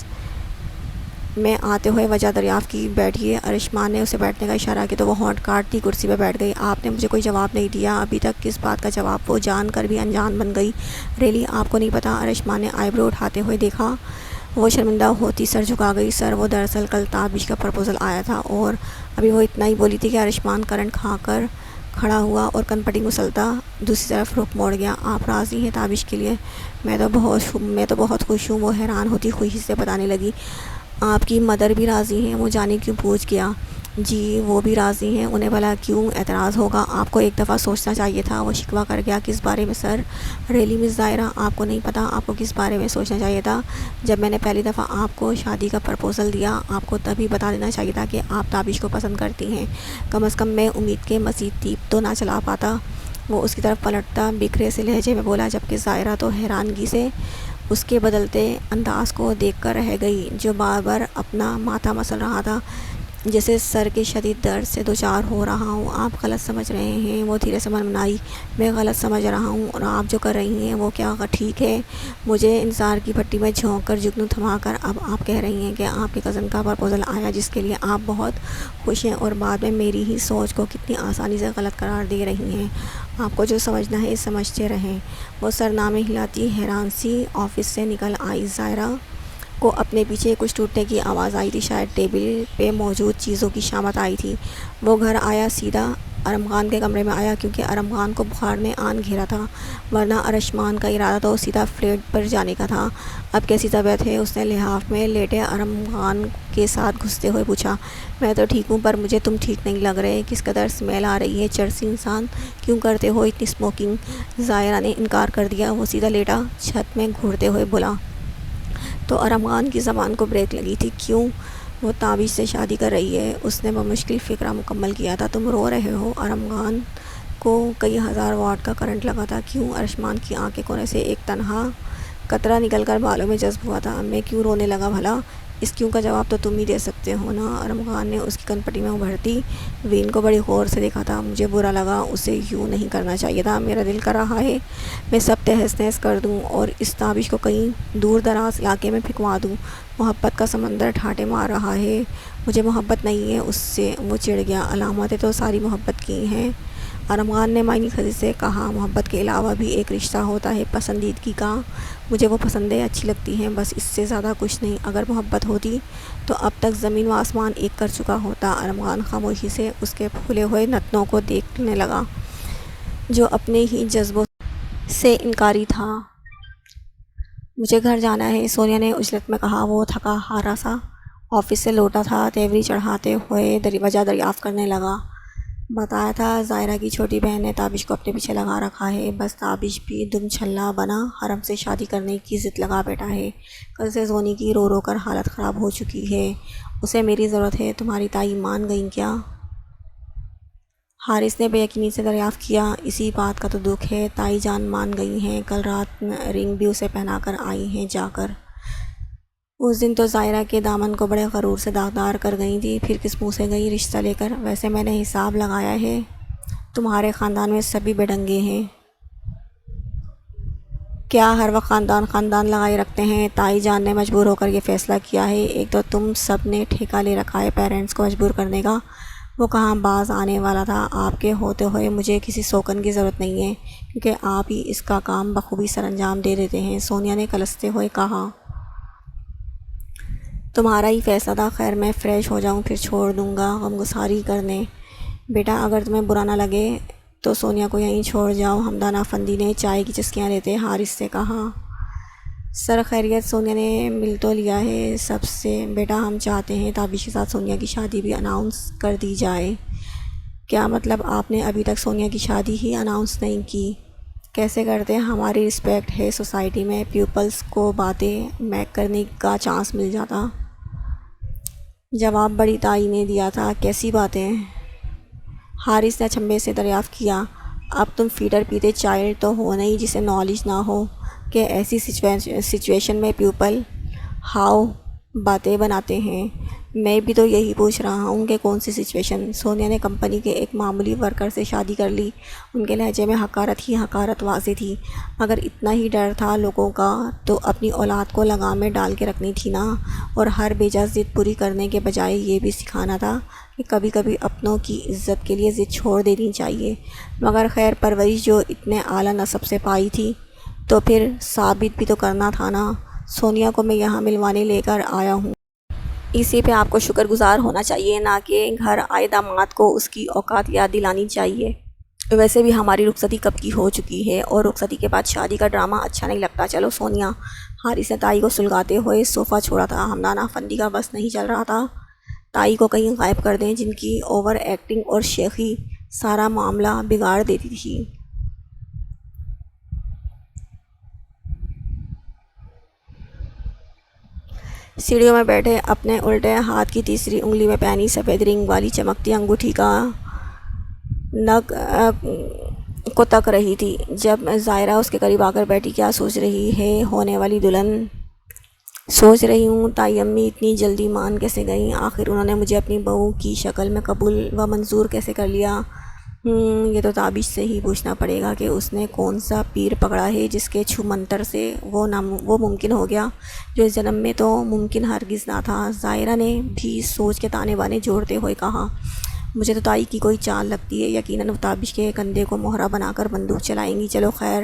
میں آتے ہوئے وجہ دریافت کی۔ بیٹھیے۔ ارشمان نے اسے بیٹھنے کا اشارہ کیا تو وہ ہونٹ کاٹتی کرسی پہ بیٹھ گئی۔ آپ نے مجھے کوئی جواب نہیں دیا ابھی تک؟ کس بات کا جواب؟ وہ جان کر بھی انجان بن گئی۔ ریلی آپ کو نہیں پتا؟ ارشمان نے آئی برو اٹھاتے ہوئے دیکھا۔ وہ شرمندہ ہوتی سر جھکا گئی۔ سر وہ دراصل کل تابش کا پرپوزل آیا تھا اور ابھی وہ اتنا ہی بولی تھی کہ ارشمان کرنٹ کھا کر کھڑا ہوا اور کنپٹی مسلتا دوسری طرف رخ موڑ گیا۔ آپ راضی ہیں تابش کے لیے؟ میں تو بہت خوش ہوں۔ وہ حیران ہوتی خوشی سے بتانے لگی، آپ کی مدر بھی راضی ہیں؟ وہ جانے کیوں پوچھ گیا۔ جی وہ بھی راضی ہیں، انہیں بھلا کیوں اعتراض ہوگا؟ آپ کو ایک دفعہ سوچنا چاہیے تھا۔ وہ شکوہ کر گیا۔ کس بارے میں سر؟ ریلی مس زائرہ آپ کو نہیں پتا آپ کو کس بارے میں سوچنا چاہیے تھا؟ جب میں نے پہلی دفعہ آپ کو شادی کا پرپوزل دیا آپ کو تبھی بتا دینا چاہیے تھا کہ آپ تابش کو پسند کرتی ہیں، کم از کم میں امید کے مزید دیپ تو نہ چلا پاتا۔ وہ اس کی طرف پلٹتا بکھرے سے لہجے میں بولا، جبکہ زائرہ تو حیرانگی سے اس کے بدلتے انداز کو دیکھ کر رہ گئی، جو بار بار اپنا ماتھا مسل رہا تھا جیسے سر کے شدید درد سے دوچار ہو رہا ہوں۔ آپ غلط سمجھ رہے ہیں، وہ دھیرے سے منمنائی۔ میں غلط سمجھ رہا ہوں اور آپ جو کر رہی ہیں وہ کیا ٹھیک ہے؟ مجھے انتظار کی پھٹی میں جھونک کر جگنو تھما کر اب آپ کہہ رہی ہیں کہ آپ کے کزن کا پرپوزل آیا جس کے لیے آپ بہت خوش ہیں، اور بعد میں میری ہی سوچ کو کتنی آسانی سے غلط قرار دے رہی ہیں۔ آپ کو جو سمجھنا ہے سمجھتے رہیں۔ وہ سرنامے ہلاتی حیران سی آفس سے نکل آئی۔ زائرہ کو اپنے پیچھے کچھ ٹوٹنے کی آواز آئی تھی، شاید ٹیبل پہ موجود چیزوں کی شامت آئی تھی۔ وہ گھر آیا سیدھا ارم خان کے کمرے میں آیا، کیونکہ ارم خان کو بخار نے آن گھیرا تھا، ورنہ ارشمان کا ارادہ تو سیدھا فلیٹ پر جانے کا تھا۔ اب کیسی طبیعت ہے؟ اس نے لحاف میں لیٹے ارم خان کے ساتھ گھستے ہوئے پوچھا۔ میں تو ٹھیک ہوں، پر مجھے تم ٹھیک نہیں لگ رہے، کس قدر اسمیل آ رہی ہے، چرسی انسان کیوں کرتے ہو اتنی اسموکنگ؟ زائرہ نے انکار کر دیا۔ وہ سیدھا لیٹا چھت میں گھورتے ہوئے بولا تو ارم خان کی زبان کو بریک لگی تھی۔ کیوں؟ وہ تابش سے شادی کر رہی ہے، اس نے بمشکل فکرہ مکمل کیا تھا۔ تم رو رہے ہو؟ ارم خان کو کئی ہزار واٹ کا کرنٹ لگا تھا۔ کیوں؟ ارشمان کی آنکھ کے کونے سے ایک تنہا قطرہ نکل کر بالوں میں جذب ہوا تھا۔ میں کیوں رونے لگا بھلا؟ اس کیوں کا جواب تو تم ہی دے سکتے ہو نا۔ ارم خان نے اس کی کن پٹی میں ابھرتی وین کو بڑی غور سے دیکھا تھا۔ مجھے برا لگا، اسے یوں نہیں کرنا چاہیے تھا۔ میرا دل کر رہا ہے میں سب تہس نہس کر دوں اور اس تابش کو کہیں دور دراز علاقے میں پھینکوا دوں۔ محبت کا سمندر ٹھاٹے مار رہا ہے۔ مجھے محبت نہیں ہے اس سے۔ وہ چڑ گیا۔ علامتیں تو ساری محبت کی ہیں۔ ارم خان نے معنی خزی سے کہا، محبت کے علاوہ بھی ایک رشتہ ہوتا ہے پسندیدگی کا۔ مجھے وہ پسندیں اچھی لگتی ہیں، بس اس سے زیادہ کچھ نہیں۔ اگر محبت ہوتی تو اب تک زمین و آسمان ایک کر چکا ہوتا۔ ارم خان خاموشی سے اس کے پھولے ہوئے نتنوں کو دیکھنے لگا جو اپنے ہی جذبوں سے انکاری تھا۔ مجھے گھر جانا ہے، سونیا نے عجلت میں کہا۔ وہ تھکا ہارا سا آفس سے لوٹا تھا، تیوری چڑھاتے ہوئے وجہ دریافت کرنے لگا۔ بتایا تھا ظاہرہ کی چھوٹی بہن نے تابش کو اپنے پیچھے لگا رکھا ہے، بس تابش بھی دم چھلا بنا حرم سے شادی کرنے کی ضد لگا بیٹھا ہے۔ کل سے زونی کی رو رو کر حالت خراب ہو چکی ہے۔ اسے میری ضرورت ہے۔ تمہاری تائی مان گئیں کیا؟ حارث نے بے یقینی سے دریافت کیا۔ اسی بات کا تو دکھ ہے، تائی جان مان گئی ہیں۔ کل رات رنگ بھی اسے پہنا کر آئی ہیں جا کر۔ اس دن تو ظاہرہ کے دامن کو بڑے غرور سے داغدار کر گئی تھی، پھر کس منہ سے گئی رشتہ لے کر؟ ویسے میں نے حساب لگایا ہے، تمہارے خاندان میں سبھی بے ڈنگے ہیں۔ کیا ہر وقت خاندان لگائے رکھتے ہیں؟ تائی جان نے مجبور ہو کر یہ فیصلہ کیا ہے۔ ایک تو تم سب نے ٹھیکہ لے رکھا ہے پیرنٹس کو مجبور کرنے کا، وہ کہاں باز آنے والا تھا۔ آپ کے ہوتے ہوئے مجھے کسی سوکن کی ضرورت نہیں ہے، کیونکہ آپ ہی اس کا کام بخوبی سر انجام دے دیتے ہیں۔ سونیا نے کلستے ہوئے کہا۔ تمہارا ہی فیصلہ تھا۔ خیر میں فریش ہو جاؤں پھر چھوڑ دوں گا غمگساری کرنے۔ بیٹا اگر تمہیں برا نہ لگے تو سونیا کو یہیں چھوڑ جاؤ، ہمدان افندی نے چائے کی چسکیاں لیتے حارث سے کہا۔ سر خیریت؟ سونیا نے مل تو لیا ہے سب سے۔ بیٹا ہم چاہتے ہیں تابش کے ساتھ سونیا کی شادی بھی اناؤنس کر دی جائے۔ کیا مطلب آپ نے ابھی تک سونیا کی شادی ہی اناؤنس نہیں کی؟ کیسے کرتے؟ ہماری رسپیکٹ ہے سوسائٹی میں، پیپلز کو باتیں میک کرنے کا چانس مل جاتا۔ جواب بڑی تائی نے دیا تھا۔ کیسی باتیں؟ حارث نے اچنبھے سے دریافت کیا۔ اب تم فیڈر پیتے چائلڈ تو ہو نہیں جسے نالج نہ ہو کہ ایسی سچویشن میں پیپل ہاؤ باتیں بناتے ہیں۔ میں بھی تو یہی پوچھ رہا ہوں کہ کون سی سچویشن؟ سونیا نے کمپنی کے ایک معمولی ورکر سے شادی کر لی۔ ان کے لہجے میں حقارت ہی حقارت واضح تھی۔ اگر اتنا ہی ڈر تھا لوگوں کا تو اپنی اولاد کو لگام میں ڈال کے رکھنی تھی نا، اور ہر بیجا ضد پوری کرنے کے بجائے یہ بھی سکھانا تھا کہ کبھی کبھی اپنوں کی عزت کے لیے ضد چھوڑ دینی چاہیے۔ مگر خیر پرورش جو اتنے اعلیٰ نسب سے پائی تھی تو پھر ثابت بھی تو کرنا تھا نا۔ سونیا کو میں یہاں ملوانے لے کر آیا ہوں۔ اسی پہ آپ کو شکر گزار ہونا چاہیے، نہ کہ گھر آئے داماد کو اس کی اوقات یاد دلانی چاہیے۔ ویسے بھی ہماری رخصتی کب کی ہو چکی ہے، اور رخصتی کے بعد شادی کا ڈرامہ اچھا نہیں لگتا۔ چلو سونیا۔ حارث نے تائی کو سلگاتے ہوئے صوفہ چھوڑا تھا۔ ہمدان افندی کا بس نہیں چل رہا تھا تائی کو کہیں غائب کر دیں، جن کی اوور ایکٹنگ اور شیخی سارا معاملہ بگاڑ دیتی تھی۔ سیڑھیوں میں بیٹھے اپنے الٹے ہاتھ کی تیسری انگلی میں پہنی سفید رنگ والی چمکتی انگوٹھی کا نگ کو تک رہی تھی جب ظاہرہ اس کے قریب آ کر بیٹھی۔ کیا سوچ رہی ہے ہونے والی دلہن؟ سوچ رہی ہوں تائی امی اتنی جلدی مان کیسے گئیں؟ آخر انہوں نے مجھے اپنی بہو کی شکل میں قبول و منظور کیسے کر لیا؟ یہ تو تابش سے ہی پوچھنا پڑے گا کہ اس نے کون سا پیر پکڑا ہے جس کے چھو منتر سے وہ ممکن ہو گیا جو اس جنم میں تو ممکن ہرگز نہ تھا۔ ظاہرہ نے بھی سوچ کے تانے بانے جوڑتے ہوئے کہا۔ مجھے تو تائی کی کوئی چال لگتی ہے، یقیناً وہ تابش کے کندھے کو مہرا بنا کر بندوق چلائیں گی۔ چلو خیر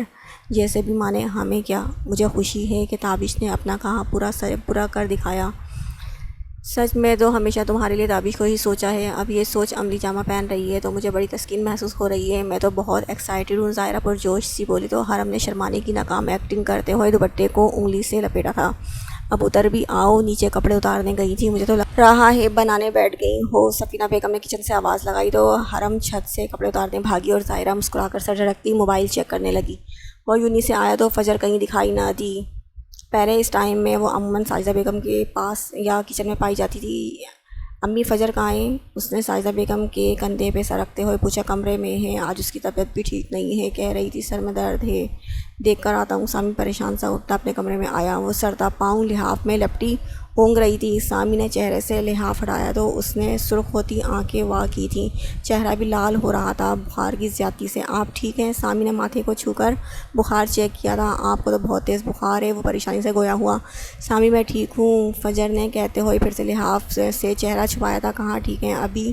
جیسے بھی مانے، ہمیں کیا؟ مجھے خوشی ہے کہ تابش نے اپنا کہا پورا کر دکھایا۔ سچ میں تو ہمیشہ تمہارے لیے تابش کو ہی سوچا ہے، اب یہ سوچ عملی جامہ پہن رہی ہے تو مجھے بڑی تسکین محسوس ہو رہی ہے۔ میں تو بہت ایکسائٹڈ ہوں۔ ظاہرہ پرجوش سی بولی تو حرم نے شرمانے کی ناکام ایکٹنگ کرتے ہوئے دوپٹے کو انگلی سے لپیٹا تھا۔ اب اتر بھی آؤ، نیچے کپڑے اتارنے گئی تھی، مجھے تو لگ رہا ہے بنانے بیٹھ گئی ہو۔ سفینہ بیگم نے کچن سے آواز لگائی تو حرم چھت سے کپڑے اتارنے بھاگی اور ظاہرہ مسکرا کر سر جھٹکتی موبائل چیک کرنے لگی۔ وہ یونی سے آیا تو فجر کہیں دکھائی نہ دی۔ پہلے اس ٹائم میں وہ عموماً ساجدہ بیگم کے پاس یا کچن میں پائی جاتی تھی۔ امی فجر کہاں ہیں؟ اس نے ساجدہ بیگم کے کندھے پہ سر رکھتے ہوئے پوچھا۔ کمرے میں ہے، آج اس کی طبیعت بھی ٹھیک نہیں ہے، کہہ رہی تھی سر میں درد ہے، دیکھ کر آتا ہوں۔ سامی پریشان سا اٹھتا اپنے کمرے میں آیا۔ وہ سردہ پاؤں لحاف میں لپٹی اونگ رہی تھی۔ سامی نے چہرے سے لحاف ہٹایا تو اس نے سرخ ہوتی آنکھیں وا کی تھیں، چہرہ بھی لال ہو رہا تھا بخار کی زیادتی سے۔ آپ ٹھیک ہیں؟ سامی نے ماتھے کو چھو کر بخار چیک کیا تھا۔ آپ کو تو بہت تیز بخار ہے، وہ پریشانی سے گویا ہوا۔ سامی میں ٹھیک ہوں، فجر نے کہتے ہوئے پھر سے لحاف سے چہرہ چھپایا تھا۔ کہاں ٹھیک ہیں؟ ابھی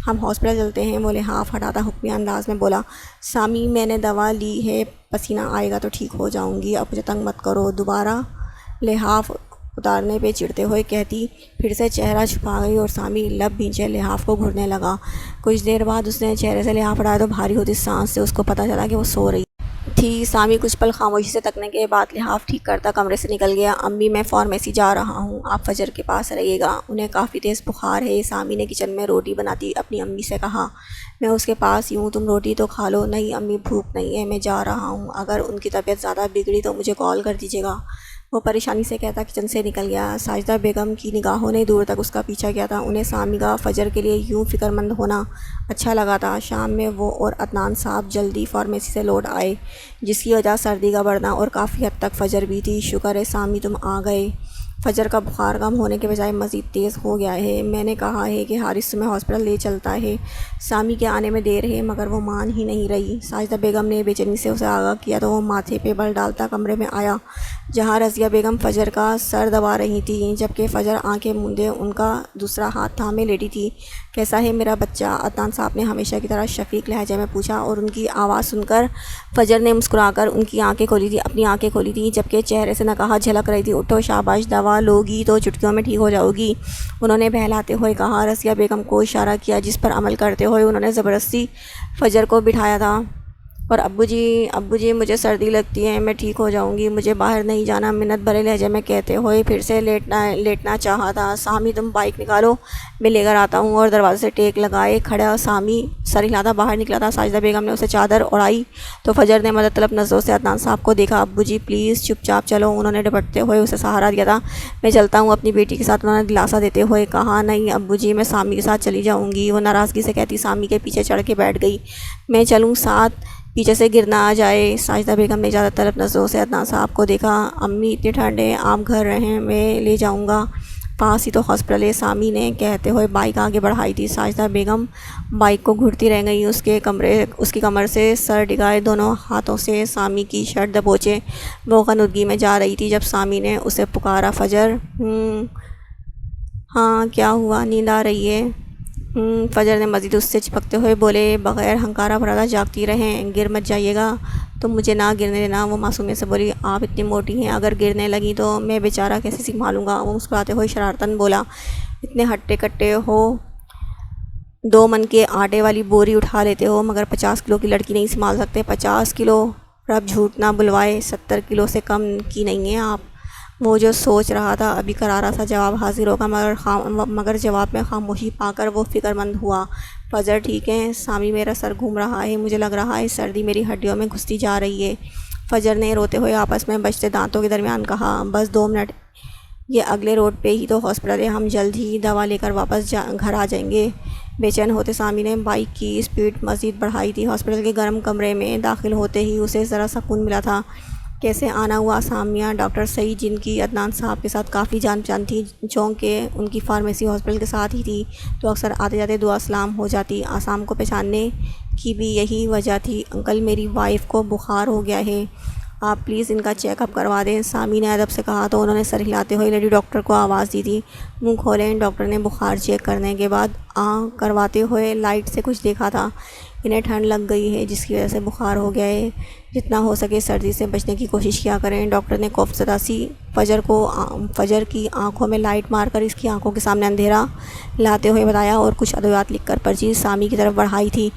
ہم ہاسپٹل چلتے ہیں، وہ لحاف ہٹاتا حکمی انداز میں بولا۔ سامی میں نے دوا لی ہے، پسینہ آئے گا تو ٹھیک ہو جاؤں گی، اب مجھے تنگ مت کرو، دوبارہ لحاف اتارنے پہ چڑھتے ہوئے کہتی۔ پھر سے چہرہ چھپا گئی اور سامی لب بھینچے لحاف کو گھڑنے لگا۔ کچھ دیر بعد اس نے چہرے سے لحاف ہٹایا تو بھاری ہوتی سانس سے اس کو پتہ چلا کہ وہ سو رہی تھی۔ سامی کچھ پل خاموشی سے تکنے کے بعد لحاف ٹھیک کرتا کمرے سے نکل گیا۔ امی میں فارمیسی جا رہا ہوں، آپ فجر کے پاس رہیے گا، انہیں کافی تیز بخار ہے۔ سامی نے کچن میں روٹی بناتی اپنی امی سے کہا۔ میں اس کے پاس ہی ہوں، تم روٹی تو کھا لو۔ نہیں امی، بھوک نہیں ہے، میں جا رہا ہوں، اگر ان کی طبیعت زیادہ بگڑی تو مجھے کال کر دیجیے گا۔ وہ پریشانی سے کہتا کچن سے نکل گیا۔ ساجدہ بیگم کی نگاہوں نے دور تک اس کا پیچھا کیا تھا۔ انہیں سامی کا فجر کے لیے یوں فکر مند ہونا اچھا لگا تھا۔ شام میں وہ اور عدنان صاحب جلدی فارمیسی سے لوٹ آئے، جس کی وجہ سردی کا بڑھنا اور کافی حد تک فجر بھی تھی۔ شکر ہے سامی تم آ گئے، فجر کا بخار کم ہونے کے بجائے مزید تیز ہو گیا ہے۔ میں نے کہا ہے کہ حارث تمہیں ہاسپٹل لے چلتا ہے، سامی کے آنے میں دیر ہے، مگر وہ مان ہی نہیں رہی۔ ساجدہ بیگم نے بے چینی سے اسے آگاہ کیا تو وہ ماتھے پہ بل ڈالتا کمرے میں آیا، جہاں رضیہ بیگم فجر کا سر دبا رہی تھیں، جبکہ فجر آنکھیں مندے ان کا دوسرا ہاتھ تھامے لیٹی تھی۔ کیسا ہے میرا بچہ؟ عدنان صاحب نے ہمیشہ کی طرح شفیق لہجے میں پوچھا، اور ان کی آواز سن کر فجر نے مسکرا کر ان کی آنکھیں کھولی تھی، اپنی آنکھیں کھولی تھیں، جبکہ چہرے سے نقاہت جھلک رہی تھی۔ اٹھو شاباش، دوا لو گی تو چٹکیوں میں ٹھیک ہو جاؤ گی، انہوں نے بہلاتے ہوئے کہا۔ رضیہ بیگم کو اشارہ کیا، جس پر عمل کرتے ہوئے انہوں نے زبردستی فجر کو بٹھایا تھا۔ اور ابو جی مجھے سردی لگتی ہے، میں ٹھیک ہو جاؤں گی، مجھے باہر نہیں جانا، منت بھرے لہجے میں کہتے ہوئے پھر سے لیٹنا چاہا تھا۔ سامی تم بائک نکالو، میں لے کر آتا ہوں، اور دروازے سے ٹیک لگائے کھڑا سامی سر ہلاتا باہر نکلا تھا۔ ساجدہ بیگم نے اسے چادر اڑائی تو فجر نے مدد طلب نظروں سے عدنان صاحب کو دیکھا۔ ابو جی پلیز چپ چاپ چلو، انہوں نے ڈپٹتے ہوئے اسے سہارا دیا تھا۔ میں چلتا ہوں اپنی بیٹی کے ساتھ، انہوں نے دلاسا دیتے ہوئے کہا۔ نہیں ابو جی، میں سامی کے ساتھ چلی جاؤں گی، وہ ناراضگی سے کہتی سامی کے پیچھے چڑھ کے بیٹھ گئی۔ میں چلوں ساتھ، پیچھے سے گرنا آ جائے۔ ساجدہ بیگم نے اجازت طلب نظروں سے عدنان صاحب کو دیکھا۔ امی اتنی ٹھنڈ ہے، آپ گھر رہیں، میں لے جاؤں گا، پاس ہی تو ہاسپٹل ہے، سامی نے کہتے ہوئے بائک آگے بڑھائی تھی۔ ساجدہ بیگم بائک کو گھڑتی رہ گئی، اس کی کمر سے سر ڈگائے دونوں ہاتھوں سے سامی کی شرٹ دبوچے وہ غنودگی میں جا رہی تھی، جب سامی نے اسے پکارا۔ فجر؟ ہاں کیا ہوا، نیند آ رہی ہے؟ فجر نے مزید اس سے چپکتے ہوئے بولے، بغیر ہنکارہ بھرا جاگتی رہیں، گر مت جائیے گا، تم مجھے نہ گرنے دینا۔ وہ معصومیت سے بولی، آپ اتنی موٹی ہیں، اگر گرنے لگی تو میں بیچارہ کیسے سنبھالوں گا؟ وہ مسکراتے ہوئے شرارتاً بولا، اتنے ہٹے کٹے ہو، 2 من کے آٹے والی بوری اٹھا لیتے ہو، مگر 50 کلو کی لڑکی نہیں سنبھال سکتے۔ 50 کلو؟ رب جھوٹ نہ بلوائے، 70 کلو سے کم کی نہیں ہیں آپ۔ وہ جو سوچ رہا تھا ابھی کرارا سا جواب حاضر ہوگا، مگر جواب میں خاموشی پا کر وہ فکر مند ہوا۔ فجر ٹھیک ہے؟ سامی میرا سر گھوم رہا ہے، مجھے لگ رہا ہے سردی میری ہڈیوں میں گھستی جا رہی ہے، فجر نے روتے ہوئے آپس میں بجتے دانتوں کے درمیان کہا۔ بس 2 منٹ، یہ اگلے روڈ پہ ہی تو ہاسپٹل ہے، ہم جلد ہی دوا لے کر واپس گھر آ جائیں گے۔ بے چین ہوتے سامی نے بائک کی اسپیڈ مزید بڑھائی تھی۔ ہاسپٹل کے گرم کمرے میں داخل ہوتے ہی اسے ذرا سکون ملا تھا۔ کیسے آنا ہوا سامیہ؟ ڈاکٹر سعید، جن کی عدنان صاحب کے ساتھ کافی جان پہچان تھی، چونکہ ان کی فارمیسی ہاسپٹل کے ساتھ ہی تھی، تو اکثر آتے جاتے دعا سلام ہو جاتی۔ آسام کو پہچاننے کی بھی یہی وجہ تھی۔ انکل میری وائف کو بخار ہو گیا ہے، آپ پلیز ان کا چیک اپ کروا دیں، سامی نے ادب سے کہا تو انہوں نے سر ہلاتے ہوئے لیڈی ڈاکٹر کو آواز دی تھی۔ منہ کھولیں، ڈاکٹر نے بخار چیک کرنے کے بعد کرواتے ہوئے لائٹ سے کچھ دیکھا تھا۔ انہیں ٹھنڈ لگ گئی ہے، جس کی وجہ سے بخار ہو گیا ہے، جتنا ہو سکے سردی سے بچنے کی کوشش کیا کریں۔ ڈاکٹر نے خوف زدہ سی فجر کی آنکھوں میں لائٹ مار کر اس کی آنکھوں کے سامنے اندھیرا لاتے ہوئے بتایا، اور کچھ ادویات لکھ کر پرچی سامی کی طرف بڑھائی تھی۔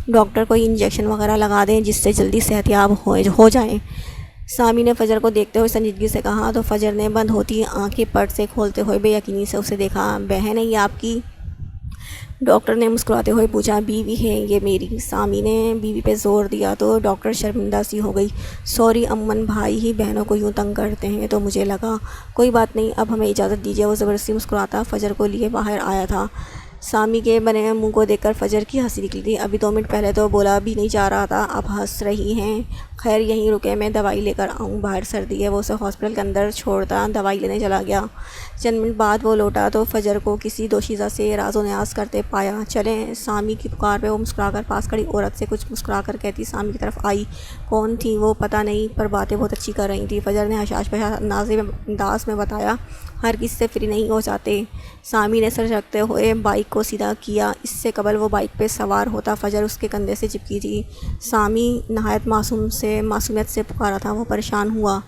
ڈاکٹر کوئی انجیکشن وغیرہ لگا دیں جس سے جلدی صحت یاب ہو جائیں، سامی نے فجر کو دیکھتے ہوئے سنجیدگی سے کہا، تو فجر نے بند ہوتی آنکھیں پٹ سے کھولتے ہوئے بے یقینی سے اسے دیکھا۔ بہن ہے یہ آپ کی؟ ڈاکٹر نے مسکراتے ہوئے پوچھا۔ بیوی ہے یہ میری، سامی نے بیوی پہ زور دیا تو ڈاکٹر شرمندہ سی ہو گئی۔ سوری امن، بھائی ہی بہنوں کو یوں تنگ کرتے ہیں تو مجھے لگا، کوئی بات نہیں، اب ہمیں اجازت دیجیے۔ وہ زبردستی مسکراتا فجر کو لیے باہر آیا تھا۔ سامی کے بنے منہ کو دیکھ کر فجر کی ہنسی نکلی تھی۔ ابھی 2 منٹ پہلے تو بولا بھی نہیں جا رہا تھا، اب ہنس رہی ہیں۔ خیر یہیں رکے، میں دوائی لے کر آؤں، باہر سردی ہے۔ وہ اسے ہاسپٹل کے اندر چھوڑتا دوائی لینے چلا گیا۔ چند منٹ بعد وہ لوٹا تو فجر کو کسی دوشیزہ سے راز و نیاز کرتے پایا۔ چلیں، سامی کی پکار پہ وہ مسکرا کر پاس کھڑی عورت سے کچھ مسکرا کر کہتی سامی کی طرف آئی۔ کون تھی وہ پتہ نہیں، پر باتیں بہت اچھی کر رہی تھی۔ فجر نے حشاش انداز میں بتایا، ہر کسی سے فری نہیں ہو جاتے۔ سامی نے سر جھکتے ہوئے بائک کو سیدھا کیا۔ اس سے قبل وہ بائک پہ سوار ہوتا فجر اس کے کندھے سے چپکی تھی۔ سامی نہایت معصومیت سے پکارا تھا۔ وہ پریشان ہوا۔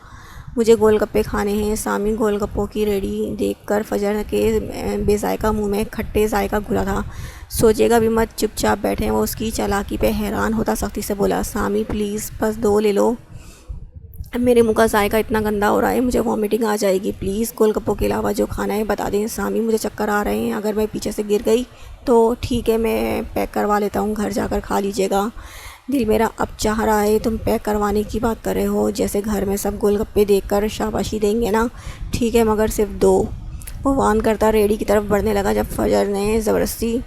مجھے گول گپے کھانے ہیں۔ سامی گول گپوں کی ریڑھی دیکھ کر فجر کے بے ذائقہ منہ میں کھٹے ذائقہ گھلا تھا۔ سوچے گا بھی مت، چپ چاپ بیٹھے۔ وہ اس کی چالاکی پہ حیران ہوتا سختی سے بولا، سامی پلیز بس 2 لے لو، میرے منہ کا ذائقہ اتنا گندا ہو رہا ہے، مجھے وامٹنگ آ جائے گی، پلیز گول گپوں کے علاوہ جو کھانا ہے بتا دیں۔ سامی مجھے چکر آ رہے ہیں، اگر میں پیچھے سے گر گئی تو ٹھیک ہے، میں پیک کروا لیتا ہوں، گھر جا کر کھا لیجیے گا۔ دل میرا اب چاہ رہا ہے، تم پیک کروانے کی بات کر رہے ہو، جیسے گھر میں سب گول گپے دیکھ کر شاباشی دیں گے نا۔ ٹھیک ہے مگر صرف 2۔ وہ وان کرتا ریڑھی کی طرف بڑھنے لگا جب فجر نے زبردستی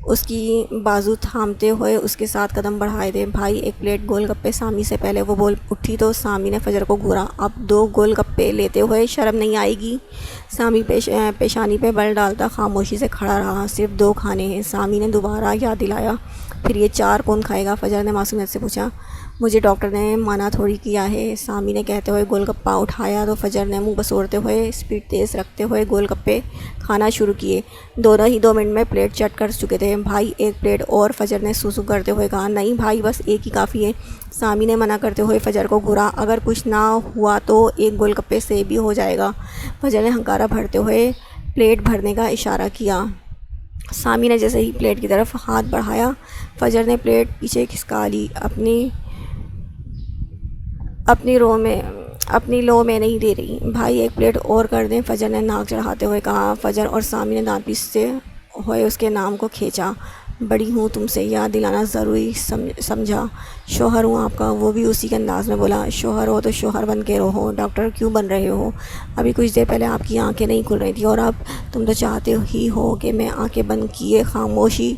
اس کی بازو تھامتے ہوئے اس کے ساتھ قدم بڑھائے تھے۔ بھائی 1 پلیٹ گول گپے۔ سامی سے پہلے وہ بول اٹھی تو سامی نے فجر کو گھورا، اب 2 گول گپے لیتے ہوئے شرم نہیں آئے گی؟ سامی پیشانی پہ بل ڈالتا خاموشی سے کھڑا رہا۔ صرف 2 کھانے ہیں، سامی نے دوبارہ یاد دلایا۔ پھر یہ 4 کون کھائے گا؟ فجر نے معصومیت سے پوچھا۔ مجھے ڈاکٹر نے منع تھوڑی کیا ہے، سامی نے کہتے ہوئے گول گپا اٹھایا تو فجر نے منہ بسورتے ہوئے اسپیڈ تیز رکھتے ہوئے گول گپے کھانا شروع کیے۔ دونوں ہی 2 منٹ میں پلیٹ چٹ کر چکے تھے۔ بھائی 1 پلیٹ اور، فجر نے سوسو کرتے ہوئے کہا۔ نہیں بھائی، بس 1 ہی کافی ہے، سامی نے منع کرتے ہوئے فجر کو گھورا۔ اگر کچھ نہ ہوا تو 1 گول گپے سے بھی ہو جائے گا، فجر نے ہنکارا بھرتے ہوئے پلیٹ بھرنے کا اشارہ کیا۔ سامی نے جیسے ہی پلیٹ کی طرف ہاتھ بڑھایا، فجر نے پلیٹ پیچھے کھسکا لی۔ اپنی لو میں نہیں دے رہی، بھائی 1 پلیٹ اور کر دیں، فجر نے ناک چڑھاتے ہوئے کہا۔ فجر اور سامی نے دانت پیستے ہوئے اس کے نام کو کھینچا۔ بڑی ہوں تم سے یاد دلانا ضروری سمجھا، شوہر ہوں آپ کا، وہ بھی اسی کے انداز میں بولا۔ شوہر ہو تو شوہر بن کے رہو، ڈاکٹر کیوں بن رہے ہو؟ ابھی کچھ دیر پہلے آپ کی آنکھیں نہیں کھل رہی تھیں اور اب تم تو چاہتے ہی ہو کہ میں آنکھیں بند کیے خاموشی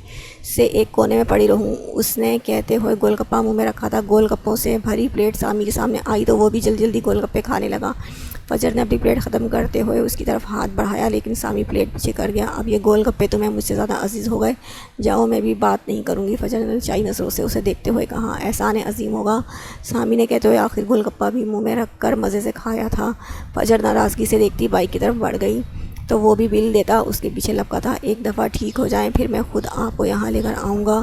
سے ایک کونے میں پڑی رہوں۔ اس نے کہتے ہوئے گول گپا منہ میں رکھا تھا۔ گول گپوں سے بھری پلیٹ سامی کے سامنے آئی تو وہ بھی جلدی جلدی گول گپے کھانے لگا۔ فجر نے اپنی پلیٹ ختم کرتے ہوئے اس کی طرف ہاتھ بڑھایا، لیکن سامی پلیٹ پیچھے کر گیا۔ اب یہ گول گپے تمہیں مجھ سے زیادہ عزیز ہو گئے، جاؤ میں بھی بات نہیں کروں گی، فجر نے لچائی نظروں سے اسے دیکھتے ہوئے کہا۔ احسان عظیم ہوگا، سامی نے کہتے ہوئے آخر گول گپا بھی منہ میں رکھ کر مزے سے کھایا تھا۔ فجر ناراضگی سے دیکھتی بائک کی طرف بڑھ گئی تو وہ بھی بل دیتا اس کے پیچھے لپکا تھا۔ 1 دفعہ ٹھیک ہو جائیں پھر میں خود آپ کو یہاں لے کر آؤں گا،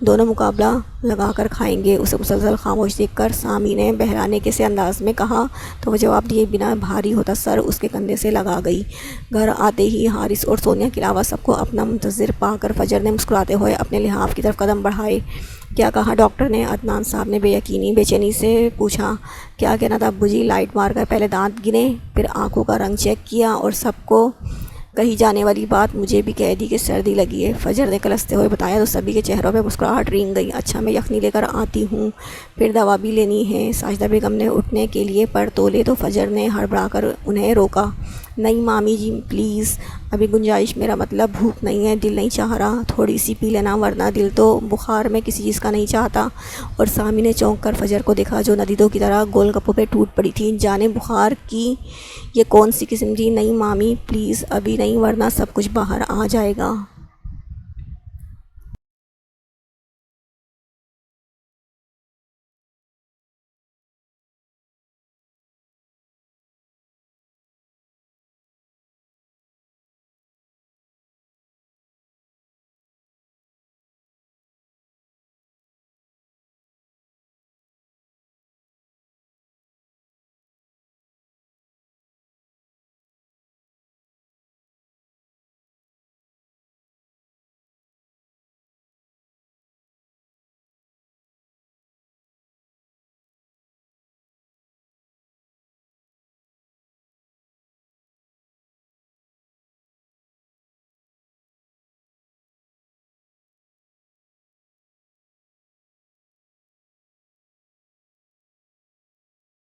دونوں مقابلہ لگا کر کھائیں گے۔ اسے مسلسل خاموش دیکھ کر سامی نے بہرانے کے سے انداز میں کہا تو وہ جواب دیے بنا بھاری ہوتا سر اس کے کندھے سے لگا گئی۔ گھر آتے ہی حارث اور سونیا کے علاوہ سب کو اپنا منتظر پا کر فجر نے مسکراتے ہوئے اپنے لحاف کی طرف قدم بڑھائے۔ کیا کہا ڈاکٹر نے؟ عدنان صاحب نے بے چینی سے پوچھا۔ کیا کہنا تھا ابو جی؟ لائٹ مار کر پہلے دانت گنے، پھر آنکھوں کا رنگ چیک کیا اور سب کو کہی جانے والی بات مجھے بھی کہہ دی کہ سردی لگی ہے، فجر نے کلستے ہوئے بتایا تو سبھی کے چہروں پہ مسکراہٹ رینگ گئی۔ اچھا میں یخنی لے کر آتی ہوں، پھر دوا بھی لینی ہے۔ ساجدہ بیگم نے اٹھنے کے لیے پر تولے تو فجر نے ہڑبڑا کر انہیں روکا۔ نہیں مامی جی پلیز، ابھی گنجائش، میرا مطلب بھوک نہیں ہے، دل نہیں چاہ رہا، تھوڑی سی پی لینا، ورنہ دل تو بخار میں کسی چیز کا نہیں چاہتا۔ اور سامی نے چونک کر فجر کو دیکھا جو ندیدوں کی طرح گول گپوں پہ ٹوٹ پڑی تھی۔ جانے بخار کی یہ کون سی قسم تھی؟ نہیں مامی پلیز ابھی نہیں، ورنہ سب کچھ باہر آ جائے گا۔